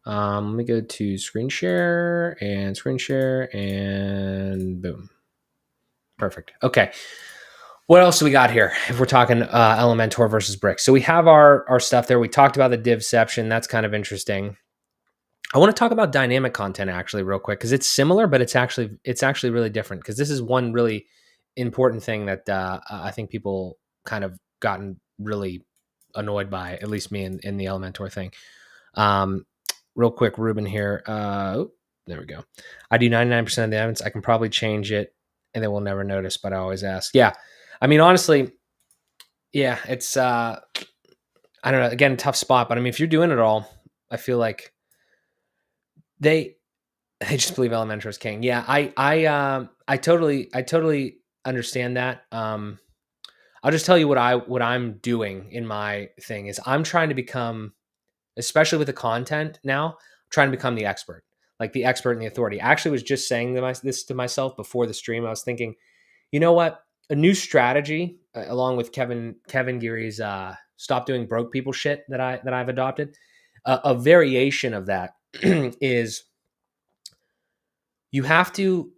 Let me go to screen share and boom. Perfect. Okay. What else do we got here? If we're talking Elementor versus Brick. So we have our stuff there. We talked about the divception. That's kind of interesting. I want to talk about dynamic content actually real quick, because it's similar, but it's actually really different, because this is one really important thing that I think people kind of gotten really annoyed by, at least me in the Elementor thing. Real quick, Ruben here. There we go. I do 99% of the evidence. I can probably change it and they will never notice, but I always ask. Yeah. I mean, honestly, yeah, it's, I don't know, again, tough spot, but I mean, if you're doing it all, I feel like they just believe Elementor is king. Yeah. I totally understand that. I'll just tell you what I'm doing in my thing is I'm trying to become, especially with the content now, I'm trying to become the expert, like the expert and the authority. I actually was just saying this to myself before the stream. I was thinking, you know what? A new strategy, along with Kevin Geary's stop doing broke people shit that I've adopted. A variation of that is you have to,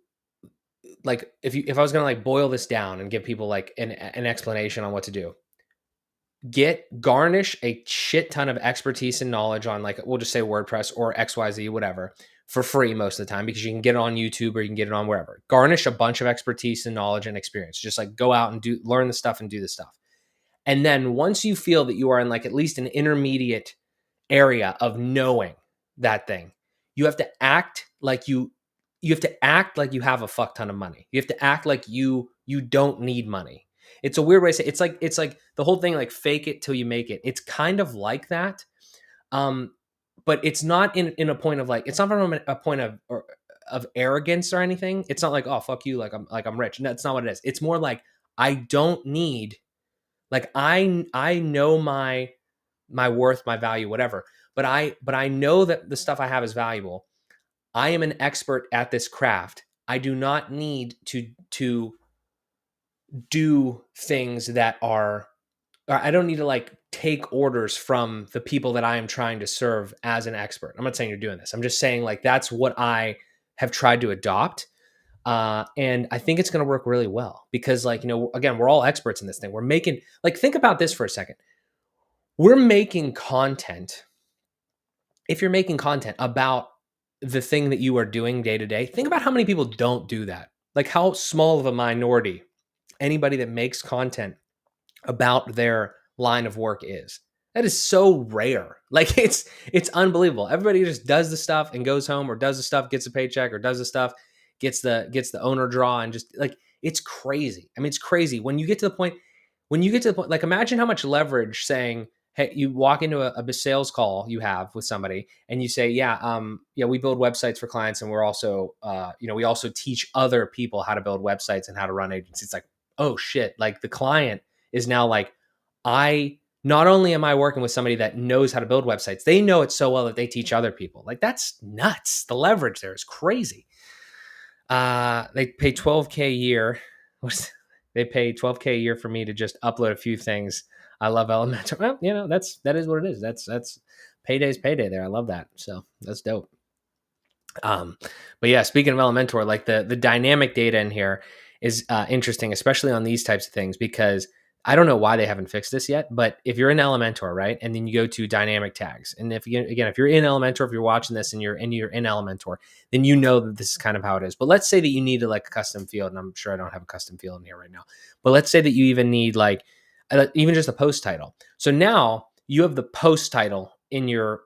like, if I was gonna like boil this down and give people like an explanation on what to do, garnish a shit ton of expertise and knowledge on, like, we'll just say WordPress or XYZ, whatever, for free most of the time, because you can get it on YouTube or you can get it on wherever. Garnish a bunch of expertise and knowledge and experience. Just like go out and learn the stuff and do the stuff. And then once you feel that you are in like at least an intermediate area of knowing that thing, you have to act like you have a fuck ton of money. You have to act like you don't need money. It's a weird way to say it. It's like the whole thing, like fake it till you make it. It's kind of like that. But it's not in a point of like, it's not from a point of arrogance or anything. It's not like, oh, fuck you, like I'm rich. No, that's not what it is. It's more like, I don't need, like, I know my worth, my value, whatever. But I know that the stuff I have is valuable. I am an expert at this craft. I do not need to do things that are, I don't need to like take orders from the people that I am trying to serve as an expert. I'm not saying you're doing this. I'm just saying, like, that's what I have tried to adopt. And I think it's going to work really well because, like, again, we're all experts in this thing. We're making, like, think about this for a second. We're making content. If you're making content about the thing that you are doing day to day, think about how many people don't do that. Like, how small of a minority anybody that makes content about their line of work is. That is so rare. Like, it's unbelievable. Everybody just does the stuff and goes home, or does the stuff, gets a paycheck, or does the stuff, gets the owner draw, and just, like, it's crazy. I mean, it's crazy when you get to the point, like, imagine how much leverage saying, hey, you walk into a sales call you have with somebody and you say, yeah, we build websites for clients. And we're also, we also teach other people how to build websites and how to run agencies. It's like, oh shit. Like, the client is now like, not only am I working with somebody that knows how to build websites, they know it so well that they teach other people. Like, that's nuts. The leverage there is crazy. They pay $12K a year. They pay $12K a year for me to just upload a few things. I love Elementor. Well, that is what it is. That's payday's payday there. I love that. So that's dope. But yeah, speaking of Elementor, like the dynamic data in here is interesting, especially on these types of things, because I don't know why they haven't fixed this yet, but if you're in Elementor, right, and then you go to dynamic tags, and if you're in Elementor, if you're watching this and you're in Elementor, then you know that this is kind of how it is. But let's say that you need like a custom field, and I'm sure I don't have a custom field in here right now. But let's say that you even need like even just a post title. So now you have the post title in your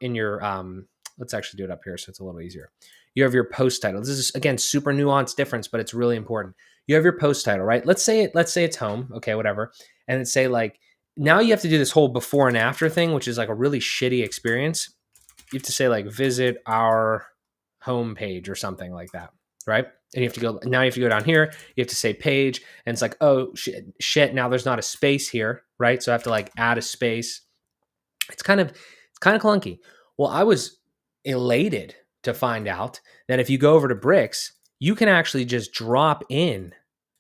let's actually do it up here so it's a little easier. You have your post title. This is again super nuanced difference, but it's really important. You have your post title, right? Let's say it's home, okay, whatever, and it's say like now you have to do this whole before and after thing, which is like a really shitty experience. You have to say like visit our home page or something like that, right? And you have to go down here. You have to say page, and it's like, oh shit. Now there's not a space here, right? So I have to like add a space. It's kind of clunky. Well, I was elated to find out that if you go over to Bricks, you can actually just drop in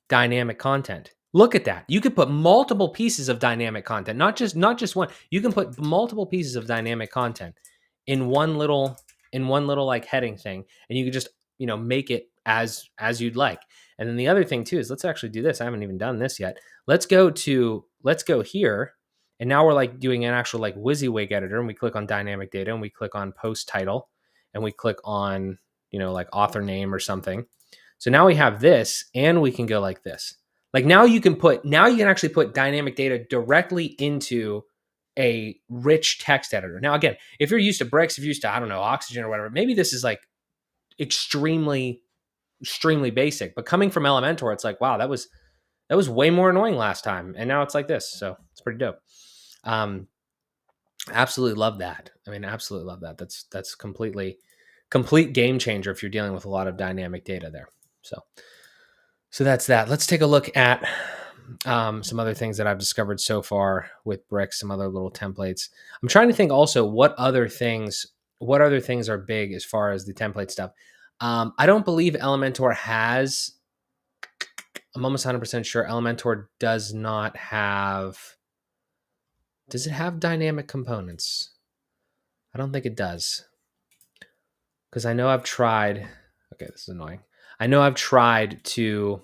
dynamic content. Look at that. You could put multiple pieces of dynamic content, not just one. You can put multiple pieces of dynamic content in one little like heading thing, and you can just, make it as you'd like. And then the other thing too is, let's actually do this. I haven't even done this yet. Let's go here. And now we're like doing an actual like WYSIWYG editor, and we click on dynamic data, and we click on post title, and we click on, like author name or something. So now we have this, and we can go like this. Like now you can actually put dynamic data directly into a rich text editor. Now, again, if you're used to Bricks, if you're used to, I don't know, Oxygen or whatever, maybe this is like extremely basic, but coming from Elementor, it's like, wow, that was way more annoying last time. And now it's like this. So it's pretty dope. Absolutely love that. I mean, absolutely love that. That's complete game changer if you're dealing with a lot of dynamic data there. So that's that. Let's take a look at some other things that I've discovered so far with Bricks, some other little templates. I'm trying to think also what other things are big as far as the template stuff. I don't believe Elementor has, I'm almost 100% sure Elementor does not have, does it have dynamic components? I don't think it does. Because I know I've tried, okay, this is annoying. I know I've tried to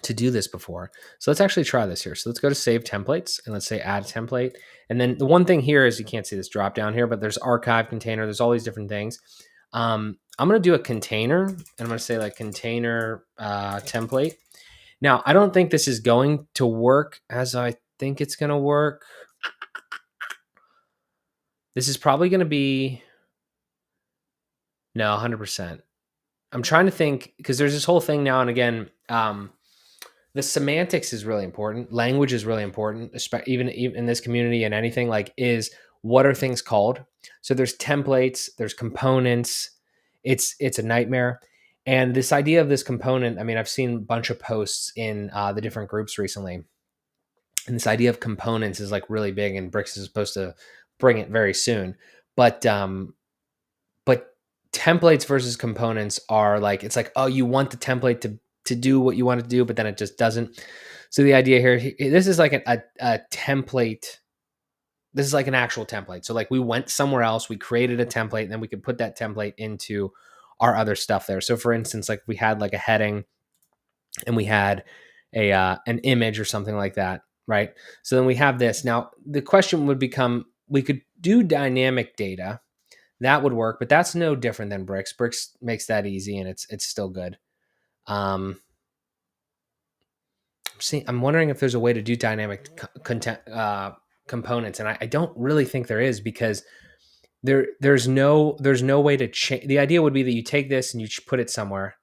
do this before. So let's actually try this here. So let's go to save templates, and let's say add template. And then the one thing here is you can't see this drop down here, but there's archive container. There's all these different things. I'm going to do a container, and I'm going to say like container template. Now, I don't think this is going to work as I think it's going to work. This is probably going to be, no, 100%. I'm trying to think, because there's this whole thing now and again. The semantics is really important. Language is really important, even in this community and anything like is what are things called? So there's templates, there's components. It's a nightmare. And this idea of this component, I mean, I've seen a bunch of posts in the different groups recently. And this idea of components is like really big, and Bricks is supposed to bring it very soon. But templates versus components are like, it's like, oh, you want the template to do what you want to do, but then it just doesn't. So the idea here, this is like a template. This is like an actual template. So like we went somewhere else, we created a template, and then we could put that template into our other stuff there. So for instance, like we had like a heading, and we had an image or something like that, right? So then we have this. Now the question would become, we could do dynamic data. That would work, but that's no different than Bricks. Bricks makes that easy, and it's still good. I'm wondering if there's a way to do dynamic components, and I don't really think there is, because there's no way to change. The idea would be that you take this and you put it somewhere,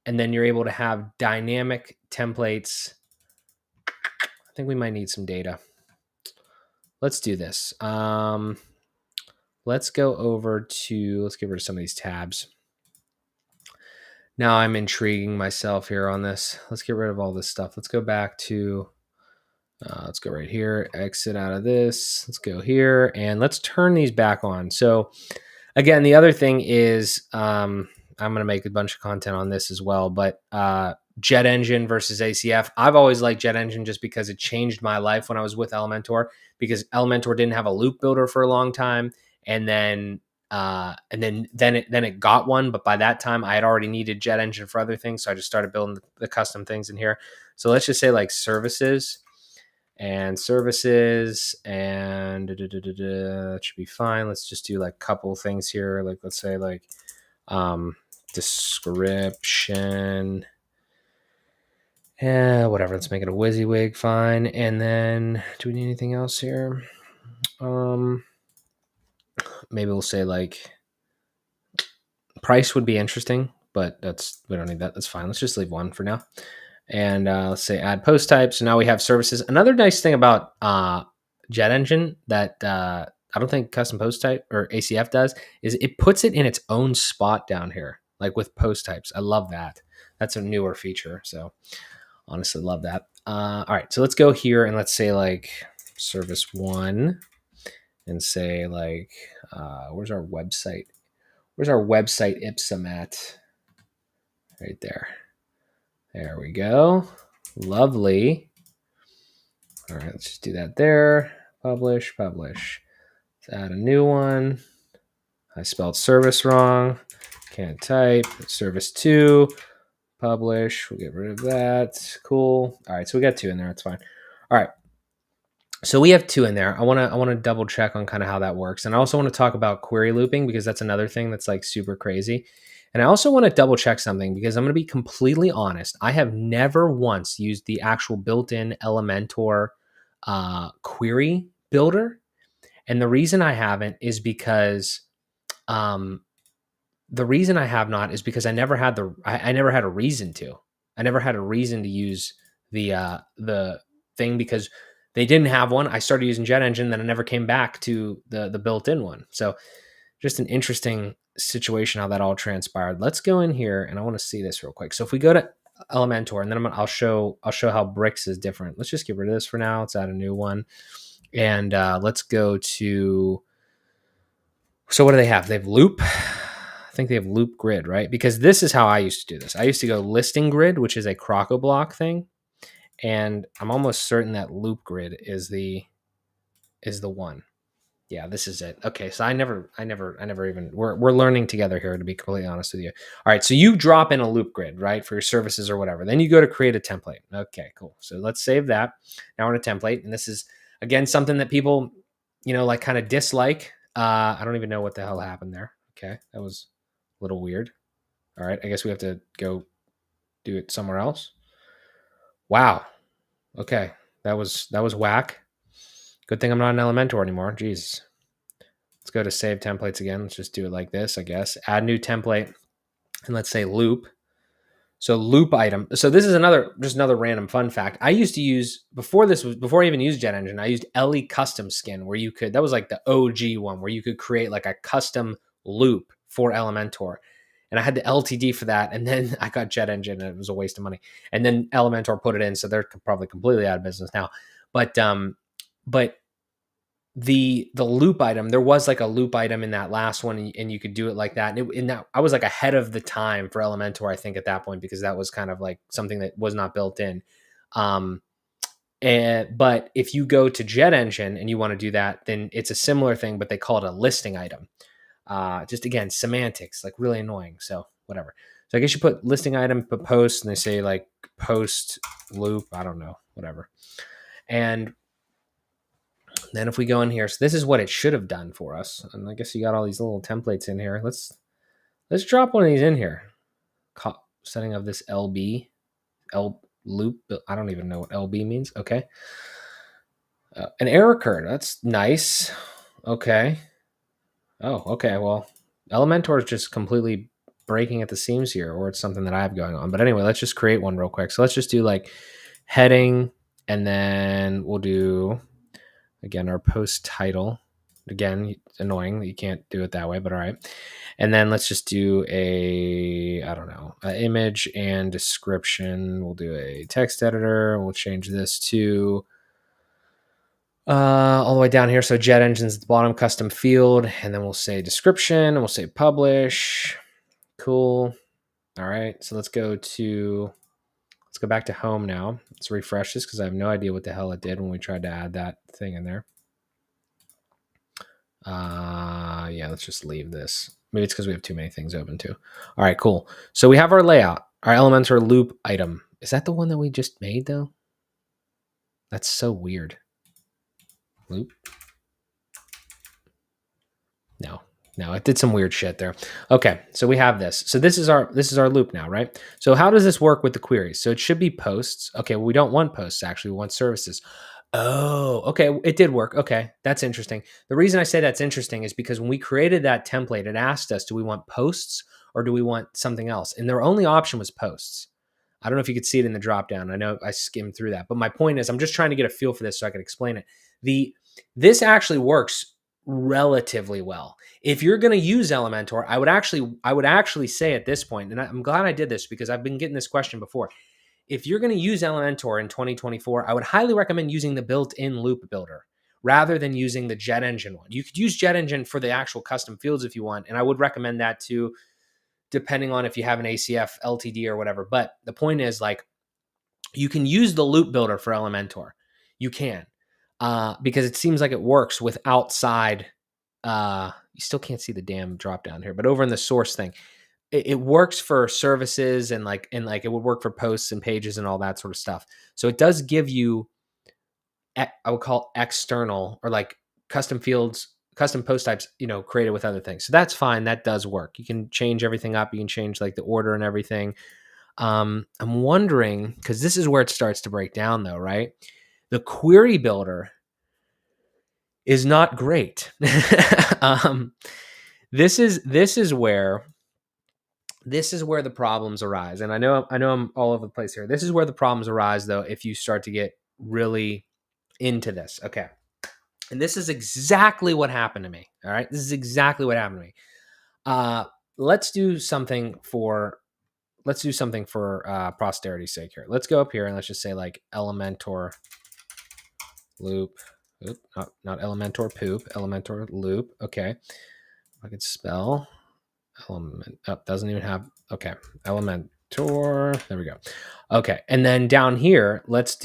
and then you're able to have dynamic templates. I think we might need some data. Let's do this. Let's go over to, let's get rid of some of these tabs. Now I'm intriguing myself here on this. Let's get rid of all this stuff. Let's go back to, let's go right here, exit out of this. Let's go here, and let's turn these back on. So again, the other thing is, I'm going to make a bunch of content on this as well, but Jet Engine versus ACF. I've always liked Jet Engine just because it changed my life when I was with Elementor, because Elementor didn't have a loop builder for a long time. And then it got one, but by that time I had already needed Jet Engine for other things, so I just started building the custom things in here. So let's just say like services, and services, and that should be fine. Let's just do like a couple things here. Like let's say like description. Yeah, whatever. Let's make it a WYSIWYG. Fine. And then do we need anything else here? Maybe we'll say like price would be interesting, but we don't need that. That's fine. Let's just leave one for now. And let's say add post type. So now we have services. Another nice thing about Jet Engine that I don't think custom post type or ACF does is it puts it in its own spot down here, like with post types. I love that. That's a newer feature. So honestly, love that. All right, so let's go here and let's say like service one, and say like where's our website? Where's our website Ipsum at? Right there. There we go. Lovely. All right, let's just do that there. Publish. Let's add a new one. I spelled service wrong. Can't type. Service 2. Publish. We'll get rid of that. Cool. All right, so we got 2 in there. That's fine. All right. So we have 2 in there. I want to double check on kind of how that works. And I also want to talk about query looping because that's another thing that's like super crazy. And I also want to double check something because I'm going to be completely honest. I have never once used the actual built-in Elementor query builder. And the reason I haven't is because the reason I have not is because I never had I never had a reason to. I never had a reason to use the thing because they didn't have one. I started using Jet Engine, then I never came back to the built-in one. So just an interesting situation how that all transpired. Let's go in here and I want to see this real quick. So if we go to Elementor and then I'll show how Bricks is different. Let's just get rid of this for now. Let's add a new one. And let's go to, so what do they have? They have loop. I think they have loop grid, right? Because this is how I used to do this. I used to go listing grid, which is a Croco block thing. And I'm almost certain that loop grid is the one. Yeah, this is it. Okay, so I never even, we're learning together here, to be completely honest with you. All right, so you drop in a loop grid, right, for your services or whatever. Then you go to create a template. Okay, cool. So let's save that. Now we're in a template, and this is, again, something that people, like kind of dislike. I don't even know what the hell happened there. Okay, that was a little weird. All right, I guess we have to go do it somewhere else. Wow. Okay, that was whack. Good thing I'm not an Elementor anymore. Jeez. Let's go to save templates again. Let's just do it like this, I guess. Add new template, and let's say loop. So loop item. So this is just another random fun fact. I used to use, before I even used Jet Engine, I used LE Custom Skin, where you could, that was like the OG one, where you could create like a custom loop for Elementor. And I had the LTD for that. And then I got Jet Engine and it was a waste of money. And then Elementor put it in. So they're probably completely out of business now. But the loop item, there was like a loop item in that last one, and you could do it like that. And that I was like ahead of the time for Elementor, I think, at that point, because that was kind of like something that was not built in. But if you go to Jet Engine and you want to do that, then it's a similar thing, but they call it a listing item. Just again, semantics, like really annoying. So whatever. So I guess you put listing item, put post, and they say like post loop. I don't know, whatever. And then if we go in here, so this is what it should have done for us. And I guess you got all these little templates in here. Let's drop one of these in here. Setting of this LB, L loop. I don't even know what LB means. Okay. An error occurred. That's nice. Okay. Oh, okay. Well, Elementor is just completely breaking at the seams here, or it's something that I have going on. But anyway, let's just create one real quick. So let's just do like heading, and then we'll do, again, our post title. Again, it's annoying that you can't do it that way, but all right. And then let's just do an image and description. We'll do a text editor. We'll change this to all the way down here. So Jet Engine's at the bottom, custom field, and then we'll say description, and we'll say publish. Cool. All right. So let's go back to home now. Let's refresh this because I have no idea what the hell it did when we tried to add that thing in there. Yeah, let's just leave this. Maybe it's because we have too many things open too. All right, cool. So we have our layout, our Elementor loop item. Is that the one that we just made though? That's so weird. Loop. No, it did some weird shit there. Okay, so we have this. So this is our loop now, right? So how does this work with the queries? So it should be posts. Okay, well, we don't want posts actually. We want services. Oh, okay, it did work. Okay, that's interesting. The reason I say that's interesting is because when we created that template, it asked us, do we want posts or do we want something else? And their only option was posts. I don't know if you could see it in the drop down. I know I skimmed through that, but my point is I'm just trying to get a feel for this so I can explain it. This actually works relatively well. If you're going to use Elementor, I would actually say at this point, and I'm glad I did this because I've been getting this question before. If you're going to use Elementor in 2024, I would highly recommend using the built-in loop builder rather than using the Jet Engine one. You could use Jet Engine for the actual custom fields if you want, and I would recommend that too, depending on if you have an ACF, LTD, or whatever. But the point is, like, you can use the loop builder for Elementor. You can, because it seems like it works with outside. You still can't see the damn drop down here, but over in the source thing, it works for services and it would work for posts and pages and all that sort of stuff. So it does give you, I would call external or like custom fields, custom post types, created with other things. So that's fine. That does work. You can change everything up. You can change like the order and everything. I'm wondering, because this is where it starts to break down though, right? The query builder is not great. This is where the problems arise. And I know I'm all over the place here. This is where the problems arise though, if you start to get really into this. Okay. And this is exactly what happened to me. All right. This is exactly what happened to me. Let's do something for posterity's sake here. Let's go up here and let's just say like Elementor loop. Oop, not Elementor poop, Elementor loop. Okay. I could spell element. Oh, doesn't even have. Okay. Elementor. There we go. Okay. And then down here, let's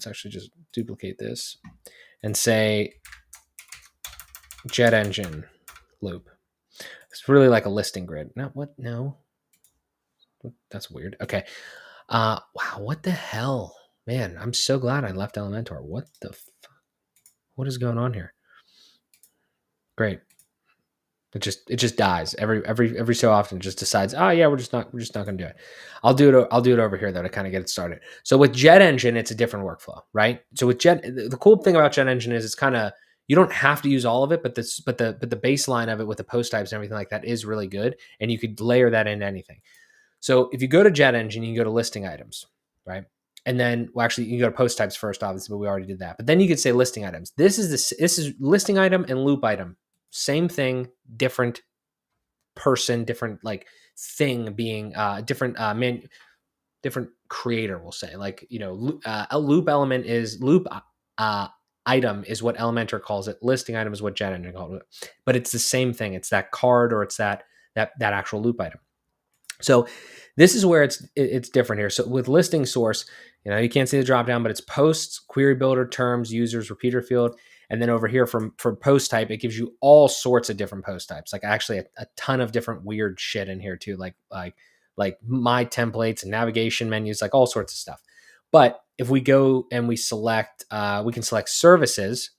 actually just duplicate this and say Jet Engine loop. It's really like a listing grid. No. That's weird. Okay. Wow. What the hell? Man, I'm so glad I left Elementor. What the fuck? What is going on here? Great. It just dies every so often. It just decides, oh yeah, we're just not going to do it. I'll do it over here though to kind of get it started. So with Jet Engine, it's a different workflow, right? So with the cool thing about Jet Engine is it's kind of, you don't have to use all of it, but the baseline of it with the post types and everything like that is really good, and you could layer that into anything. So if you go to Jet Engine, you can go to listing items, right? And then, well, actually, you can go to post types first, obviously, but we already did that. But then you could say listing items. This is listing item and loop item. Same thing, different person, different like thing being different different creator. We'll say like a loop element is loop item is what Elementor calls it. Listing item is what Jet Engine calls it. But it's the same thing. It's that card or it's that actual loop item. So this is where it's different here. So with listing source, you can't see the drop down, but it's posts, query builder, terms, users, repeater field. And then over here for post type, it gives you all sorts of different post types, like actually a ton of different weird shit in here too, like my templates and navigation menus, like all sorts of stuff. But if we go and we can select services.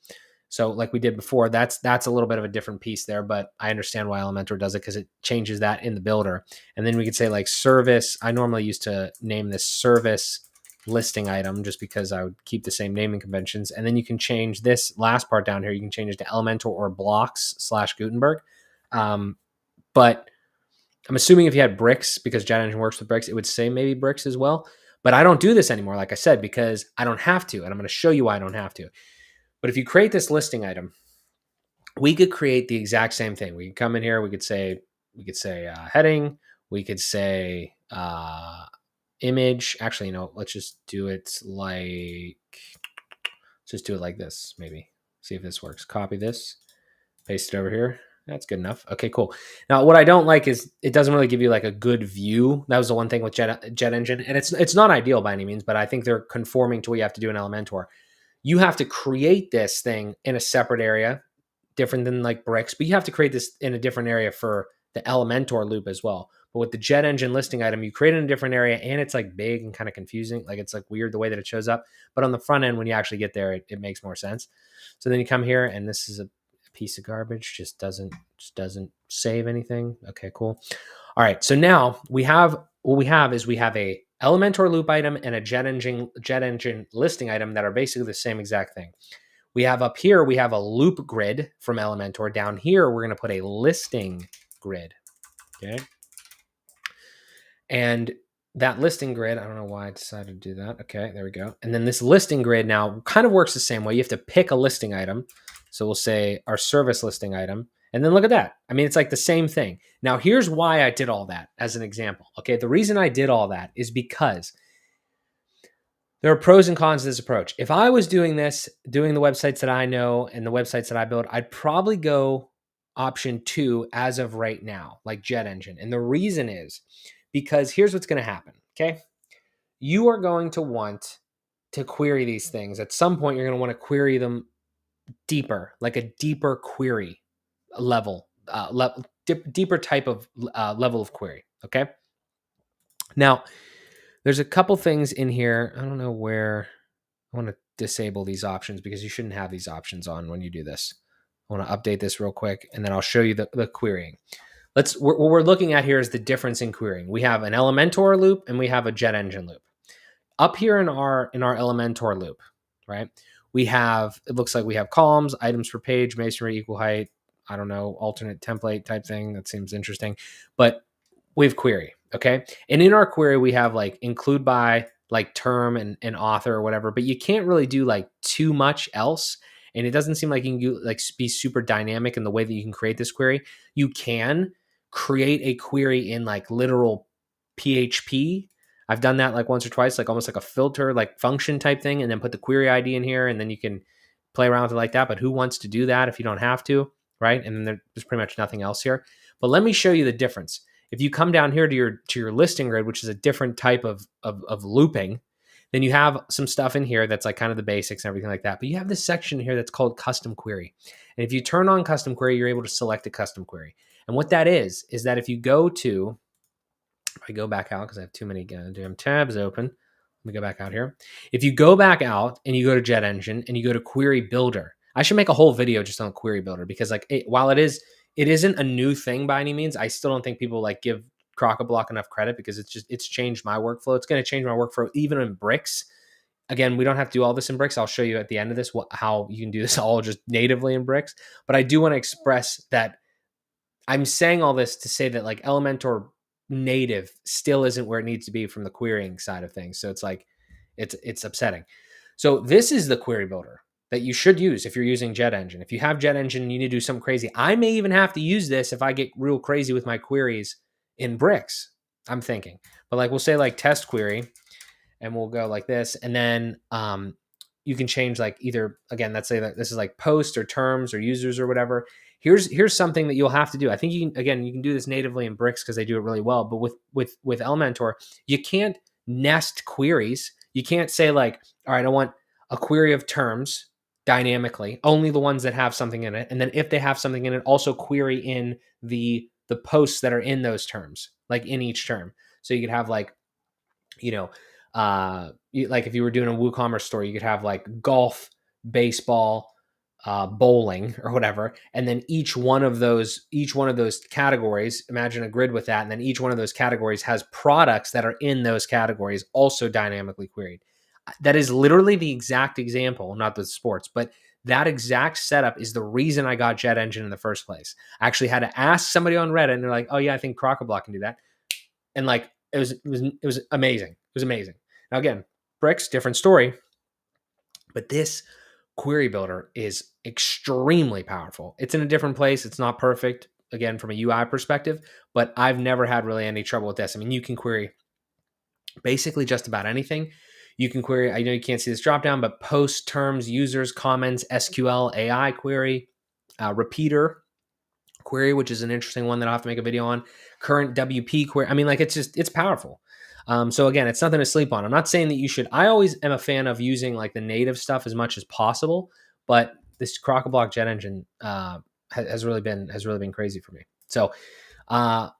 So like we did before, that's a little bit of a different piece there, but I understand why Elementor does it because it changes that in the builder. And then we could say like service. I normally used to name this service listing item just because I would keep the same naming conventions. And then you can change this last part down here. You can change it to Elementor or blocks / Gutenberg. But I'm assuming if you had bricks, because Jet Engine works with bricks, it would say maybe bricks as well. But I don't do this anymore, like I said, because I don't have to. And I'm going to show you why I don't have to. But if you create this listing item, we could create the exact same thing. We could come in here. We could say heading. We could say image. Actually, let's just do it like this. Maybe see if this works. Copy this, paste it over here. That's good enough. Okay, cool. Now, what I don't like is it doesn't really give you like a good view. That was the one thing with Jet Engine, and it's not ideal by any means, but I think they're conforming to what you have to do in Elementor. You have to create this thing in a separate area, different than like bricks, but you have to create this in a different area for the Elementor loop as well. But with the jet engine listing item, you create it in a different area, and it's like big and kind of confusing. Like it's like weird the way that it shows up. But on the front end, when you actually get there, it makes more sense. So then you come here, and this is a piece of garbage. Just doesn't save anything. Okay, cool. All right. So now we have what we have is we have a Elementor loop item and a jet engine listing item that are basically the same exact thing. We have up here, we have a loop grid from Elementor. Down here, we're going to put a listing grid. Okay. And that listing grid, I don't know why I decided to do that. Okay, there we go. And then this listing grid now kind of works the same way. You have to pick a listing item. So we'll say our service listing item. And then look at that. I mean, it's like the same thing. Now, here's why I did all that as an example. Okay, the reason I did all that is because there are pros and cons to this approach. If I was doing this, doing the websites that I know and the websites that I build, I'd probably go option 2 as of right now, like jet engine. And the reason is because here's what's going to happen. Okay, you are going to want to query these things. At some point, you're going to want to query them deeper, like a deeper query level, deeper type of level of query. Okay. Now, there's a couple things in here. I don't know where I want to disable these options because you shouldn't have these options on when you do this. I want to update this real quick, and then I'll show you the querying. What we're looking at here is the difference in querying. We have an Elementor loop and we have a jet engine loop. Up here in our Elementor loop, right? We have, it looks like we have columns, items per page, masonry, equal height, I don't know, alternate template type thing. That seems interesting. But we have query, okay? And in our query, we have like include by, like term and author or whatever, but you can't really do like too much else. And it doesn't seem like you can do, like be super dynamic in the way that you can create this query. You can create a query in like literal PHP. I've done that like once or twice, like almost like a filter, like function type thing, and then put the query ID in here, and then you can play around with it like that. But who wants to do that if you don't have to, right? And then there's pretty much nothing else here. But let me show you the difference. If you come down here to your listing grid, which is a different type of looping, then you have some stuff in here that's like kind of the basics and everything like that. But you have this section here that's called custom query. And if you turn on custom query, you're able to select a custom query. And what that is that if you go to, if I go back out because I have too many damn tabs open. Let me go back out here. If you go back out and you go to jet engine and you go to query builder, I should make a whole video just on query builder because like while it isn't a new thing by any means, I still don't think people like give Crockablock enough credit because it's changed my workflow. It's going to change my workflow even in bricks. Again, we don't have to do all this in bricks. I'll show you at the end of this how you can do this all just natively in bricks. But I do want to express that I'm saying all this to say that like Elementor native still isn't where it needs to be from the querying side of things. So it's like, it's upsetting. So this is the query builder that you should use if you're using jet engine. If you have jet engine, you need to do something crazy. I may even have to use this if I get real crazy with my queries in bricks, I'm thinking. But like, we'll say like test query and we'll go like this. And then you can change like either, again, let's say that this is like post or terms or users or whatever. Here's something that you'll have to do. I think you can do this natively in bricks because they do it really well. But with Elementor, you can't nest queries. You can't say like, all right, I want a query of terms dynamically, only the ones that have something in it. And then if they have something in it, also query in the posts that are in those terms, like in each term. So you could have like, like if you were doing a WooCommerce store, you could have like golf, baseball, bowling or whatever. And then each one of those categories, imagine a grid with that. And then each one of those categories has products that are in those categories also dynamically queried. That is literally the exact example, not the sports, but that exact setup is the reason I got Jet Engine in the first place. I actually had to ask somebody on Reddit and they're like, oh yeah, I think Crockablock can do that. And like, it was amazing. It was amazing. Now again, bricks, different story, but this query builder is extremely powerful. It's in a different place. It's not perfect, again, from a UI perspective, but I've never had really any trouble with this. I mean, you can query basically just about anything. You can query, I know you can't see this drop down, but post, terms, users, comments, SQL, AI query, repeater query, which is an interesting one that I'll have to make a video on, current WP query. I mean, like it's powerful. So again, it's nothing to sleep on. I'm not saying that you should. I always am a fan of using like the native stuff as much as possible, but this Crockablock Jet Engine has really been crazy for me. So now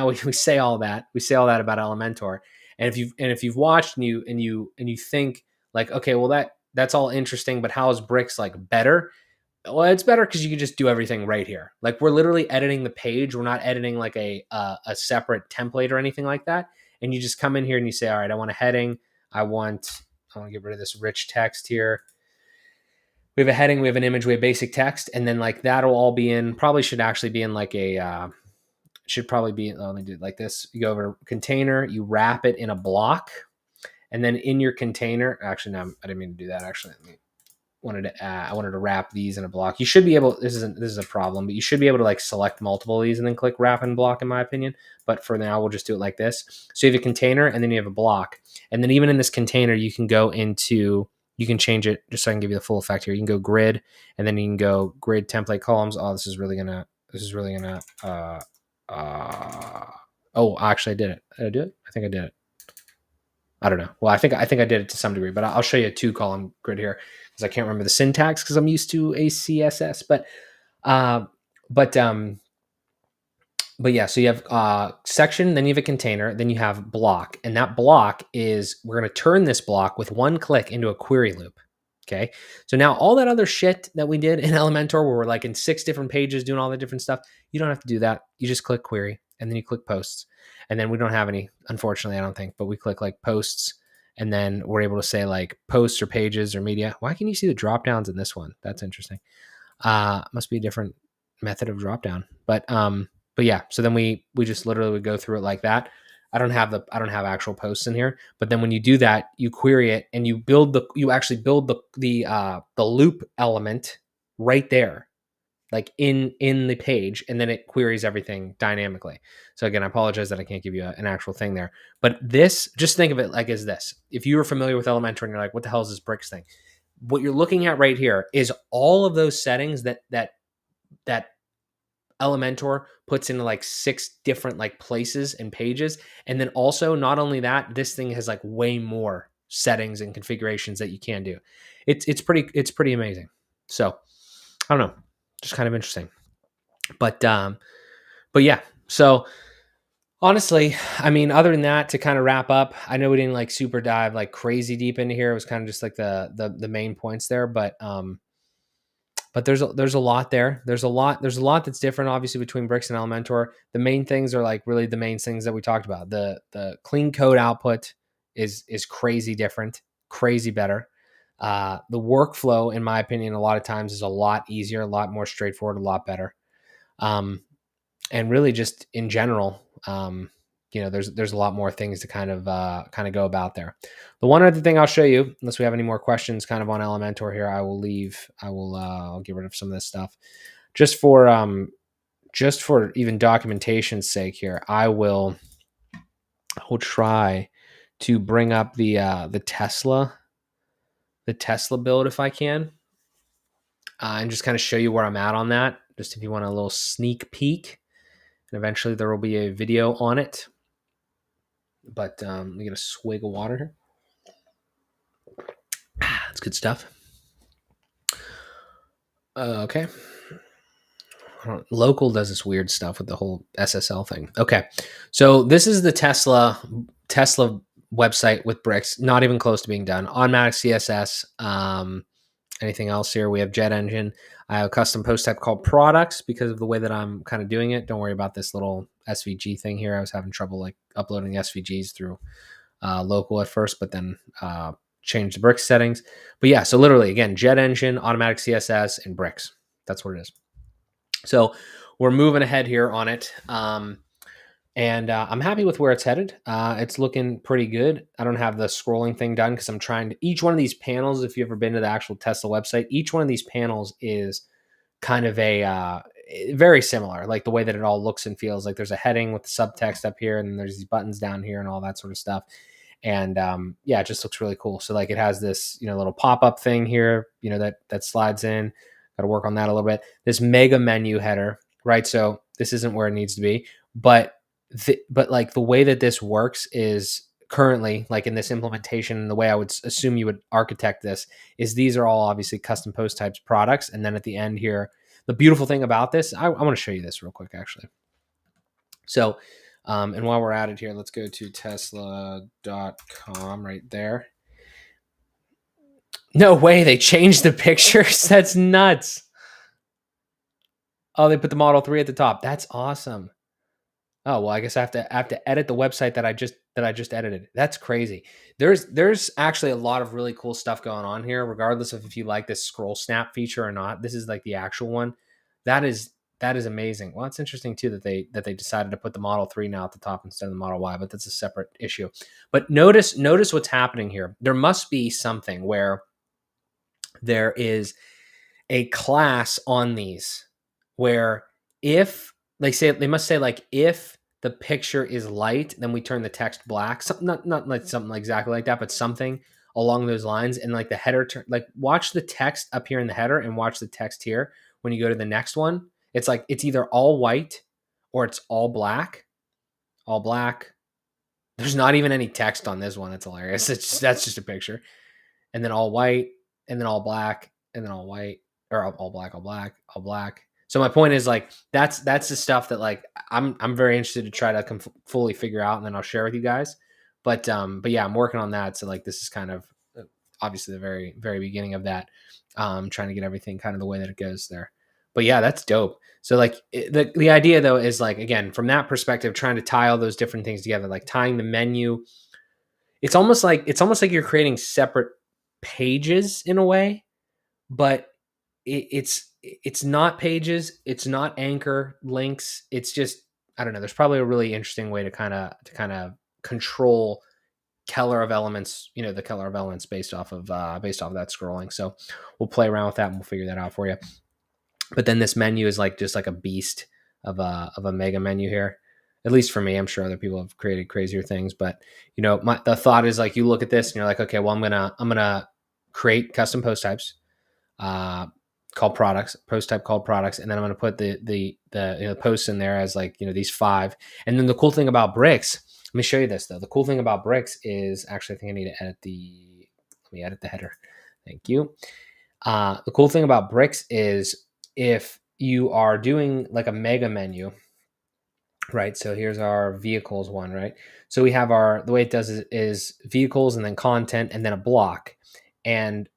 we say all that. We say all that about Elementor. And if you've watched and you think like, okay, well that's all interesting, but how is Bricks like better? Well, it's better because you can just do everything right here. Like we're literally editing the page. We're not editing like a separate template or anything like that. And you just come in here and you say, all right, I want a heading. I want to get rid of this rich text here. We have a heading, we have an image, we have basic text, and then like that'll all be in. Probably should actually be in like a. Should probably be. Let me do it like this. You go over to container. You wrap it in a block, and then in your container. Actually, no, I didn't mean to do that. Actually, I wanted to wrap these in a block. You should be able. This is a problem, but you should be able to like select multiple of these and then click wrap and block, in my opinion. But for now, we'll just do it like this. So you have a container, and then you have a block, and then even in this container, you can go into. You can change it just so I can give you the full effect here. You can go grid, and then you can go grid template columns. Oh, this is really gonna. Oh, actually, I did it. Did I do it? I think I did it. I don't know. Well, I think I did it to some degree, but I'll show you a 2-column grid here because I can't remember the syntax because I'm used to a CSS. But yeah, so you have section, then you have a container, then you have block, and that block is we're going to turn this block with one click into a query loop. Okay, so now all that other shit that we did in Elementor, where we're like in 6 different pages doing all the different stuff, you don't have to do that. You just click query, and then you click posts, and then we don't have any, unfortunately, I don't think, but we click like posts, and then we're able to say like posts or pages or media. Why can you see the drop downs in this one? That's interesting. Must be a different method of drop down, but yeah, so then we just literally would go through it like that. I don't have actual posts in here, but then when you do that, you query it and you actually build the loop element right there, like in the page, and then it queries everything dynamically. So again, I apologize that I can't give you an actual thing there, but this, just think of it like as this. If you were familiar with Elementor and you're like, what the hell is this Bricks thing? What you're looking at right here is all of those settings that Elementor puts into like 6 different like places and pages. And then also, not only that, this thing has like way more settings and configurations that you can do. It's pretty amazing. So I don't know, just kind of interesting. But yeah. So honestly, I mean, other than that, to kind of wrap up, I know we didn't like super dive like crazy deep into here. It was kind of just like the main points there, but there's a lot there. There's a lot that's different, obviously, between Bricks and Elementor. The main things are like really the main things that we talked about. The clean code output is crazy different, crazy better. The workflow, in my opinion, a lot of times is a lot easier, a lot more straightforward, a lot better. And really, just in general, there's a lot more things to kind of go about there. The one other thing I'll show you, unless we have any more questions kind of on Elementor here, I'll get rid of some of this stuff just for even documentation's sake here. I will try to bring up the Tesla build if I can, and just kind of show you where I'm at on that, just if you want a little sneak peek. And eventually there will be a video on it. But let me get a swig of water here. That's good stuff. Okay. Local does this weird stuff with the whole SSL thing. Okay. So this is the Tesla website with Bricks. Not even close to being done. Automatic CSS. Anything else here? We have Jet Engine. I have a custom post type called products because of the way that I'm kind of doing it. Don't worry about this little SVG thing here. I was having trouble like uploading SVGs through local at first, but then change the Bricks settings. But yeah, so literally again, Jet Engine, automatic CSS, and Bricks. That's what it is. So we're moving ahead here on it. And I'm happy with where it's headed. It's looking pretty good. I don't have the scrolling thing done because I'm trying to, each one of these panels, if you've ever been to the actual Tesla website, each one of these panels is kind of a very similar, like the way that it all looks and feels. Like there's a heading with the subtext up here, and then there's these buttons down here and all that sort of stuff. And yeah, it just looks really cool. So like it has this, little pop-up thing here, that slides in. Got to work on that a little bit. This mega menu header, right? So this isn't where it needs to be, but like the way that this works is currently, like in this implementation, the way I would assume you would architect this is these are all obviously custom post types products. And then at the end here, the beautiful thing about this, I want to show you this real quick, actually. So, and while we're at it here, let's go to tesla.com right there. No way, they changed the pictures. That's nuts. Oh, they put the Model 3 at the top. That's awesome. Oh, well, I guess I have to edit the website that I just edited. That's crazy. There's actually a lot of really cool stuff going on here, regardless of if you like this scroll snap feature or not. This is like the actual one. That is amazing. Well, it's interesting too that they decided to put the Model 3 now at the top instead of the Model Y, but that's a separate issue. But notice what's happening here. There must be something where there is a class on these where if they must say like if the picture is light, then we turn the text black. Something not like something exactly like that, but something along those lines. And like the header, like watch the text up here in the header and watch the text here. When you go to the next one, it's like it's either all white or it's all black. All black. There's not even any text on this one. That's hilarious. That's just a picture. And then all white, and then all black, and then all white, or all black, all black, all black. So my point is like that's the stuff that like I'm very interested to try to fully figure out, and then I'll share with you guys. But yeah, I'm working on that. So like this is kind of obviously the very very beginning of that. Trying to get everything kind of the way that it goes there. But yeah, that's dope. So like the idea though is like again from that perspective, trying to tie all those different things together, like tying the menu. It's almost like you're creating separate pages in a way, but it's not pages, it's not anchor links. It's just I don't know. There's probably a really interesting way to kind of control Keller of elements, the Keller of elements based off of that scrolling. So we'll play around with that and we'll figure that out for you. But then this menu is like just like a beast of a mega menu here. At least for me, I'm sure other people have created crazier things, but the thought is like you look at this and you're like, okay, well I'm gonna create custom post types, called products, post type called products, and then I'm gonna put the posts in there as like these 5. And then the cool thing about bricks, let me show you this though. The cool thing about bricks is actually I think I need to let me edit the header. Thank you. The cool thing about bricks is if you are doing like a mega menu. Right. So here's our vehicles one, right? So we have the way it does is vehicles and then content and then a block and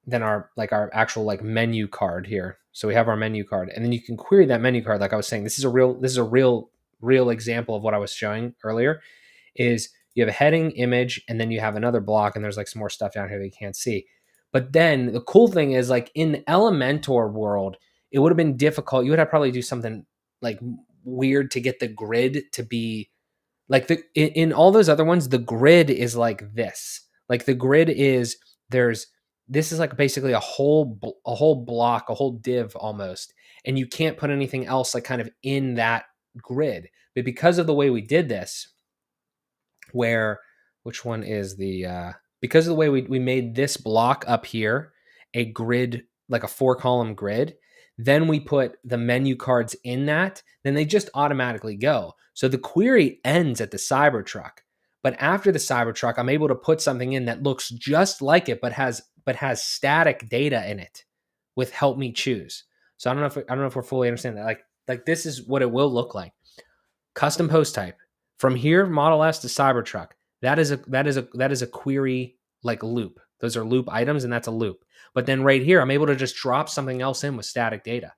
then our actual like menu card here. So we have our menu card and then you can query that menu card. Like I was saying, this is a real example of what I was showing earlier is you have a heading image and then you have another block and there's like some more stuff down here that you can't see. But then the cool thing is like in the Elementor world, it would have been difficult. You would have probably do something like weird to get the grid to be like in all those other ones, the grid is like this. Like the grid is this is like basically a whole block, a whole div almost, and you can't put anything else like kind of in that grid. But because of the way we did this, which one is because of the way we made this block up here a grid, like a 4-column grid. Then we put the menu cards in that, then they just automatically go. So the query ends at the Cybertruck. But after the Cybertruck, I'm able to put something in that looks just like it, but has static data in it with help me choose. So I don't know if we're fully understanding that. Like this is what it will look like. Custom post type. From here, Model S to Cybertruck. That is a query like loop. Those are loop items, and that's a loop. But then right here, I'm able to just drop something else in with static data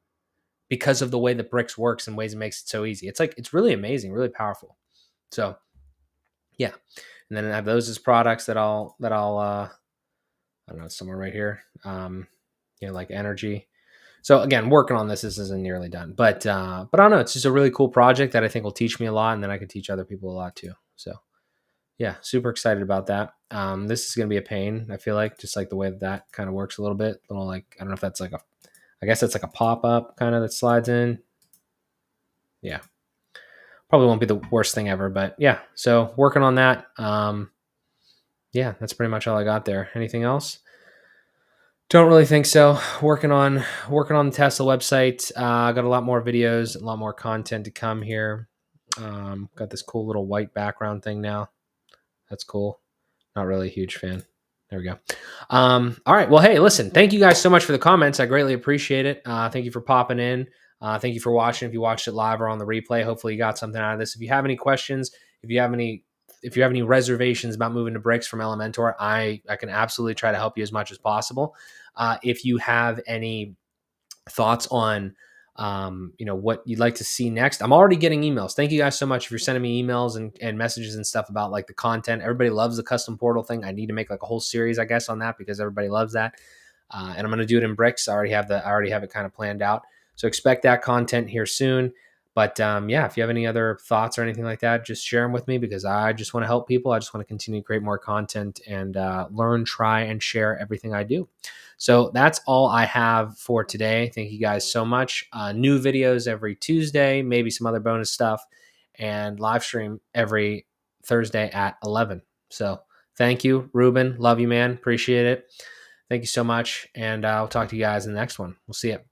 because of the way that bricks works and ways it makes it so easy. It's really amazing, really powerful. So yeah. And then I have those as products that I'll I don't know, somewhere right here. Like energy. So again, working on this isn't nearly done, but I don't know. It's just a really cool project that I think will teach me a lot, and then I can teach other people a lot too. So yeah, super excited about that. This is going to be a pain. I feel like just like the way that kind of works a little bit, little like, I don't know if that's like I guess that's like a pop-up kind of that slides in. Yeah. Probably won't be the worst thing ever, but yeah. So working on that. Yeah, that's pretty much all I got there. Anything else? Don't really think so. Working on the Tesla website. Got a lot more videos, a lot more content to come here. Got this cool little white background thing now. That's cool. Not really a huge fan. There we go. All right. Well, hey, listen, thank you guys so much for the comments. I greatly appreciate it. Thank you for popping in. Thank you for watching. If you watched it live or on the replay, hopefully you got something out of this. If you have any questions, if you have any reservations about moving to bricks from Elementor, I can absolutely try to help you as much as possible. If you have any thoughts on what you'd like to see next, I'm already getting emails. Thank you guys so much if you're sending me emails and messages and stuff about like the content. Everybody loves the custom portal thing. I need to make like a whole series, I guess, on that because everybody loves that. And I'm going to do it in bricks. I already have it kind of planned out. So expect that content here soon. But yeah, if you have any other thoughts or anything like that, just share them with me because I just want to help people. I just want to continue to create more content and learn, try, and share everything I do. So that's all I have for today. Thank you guys so much. New videos every Tuesday, maybe some other bonus stuff, and live stream every Thursday at 11. So thank you, Ruben. Love you, man. Appreciate it. Thank you so much. And I'll talk to you guys in the next one. We'll see you.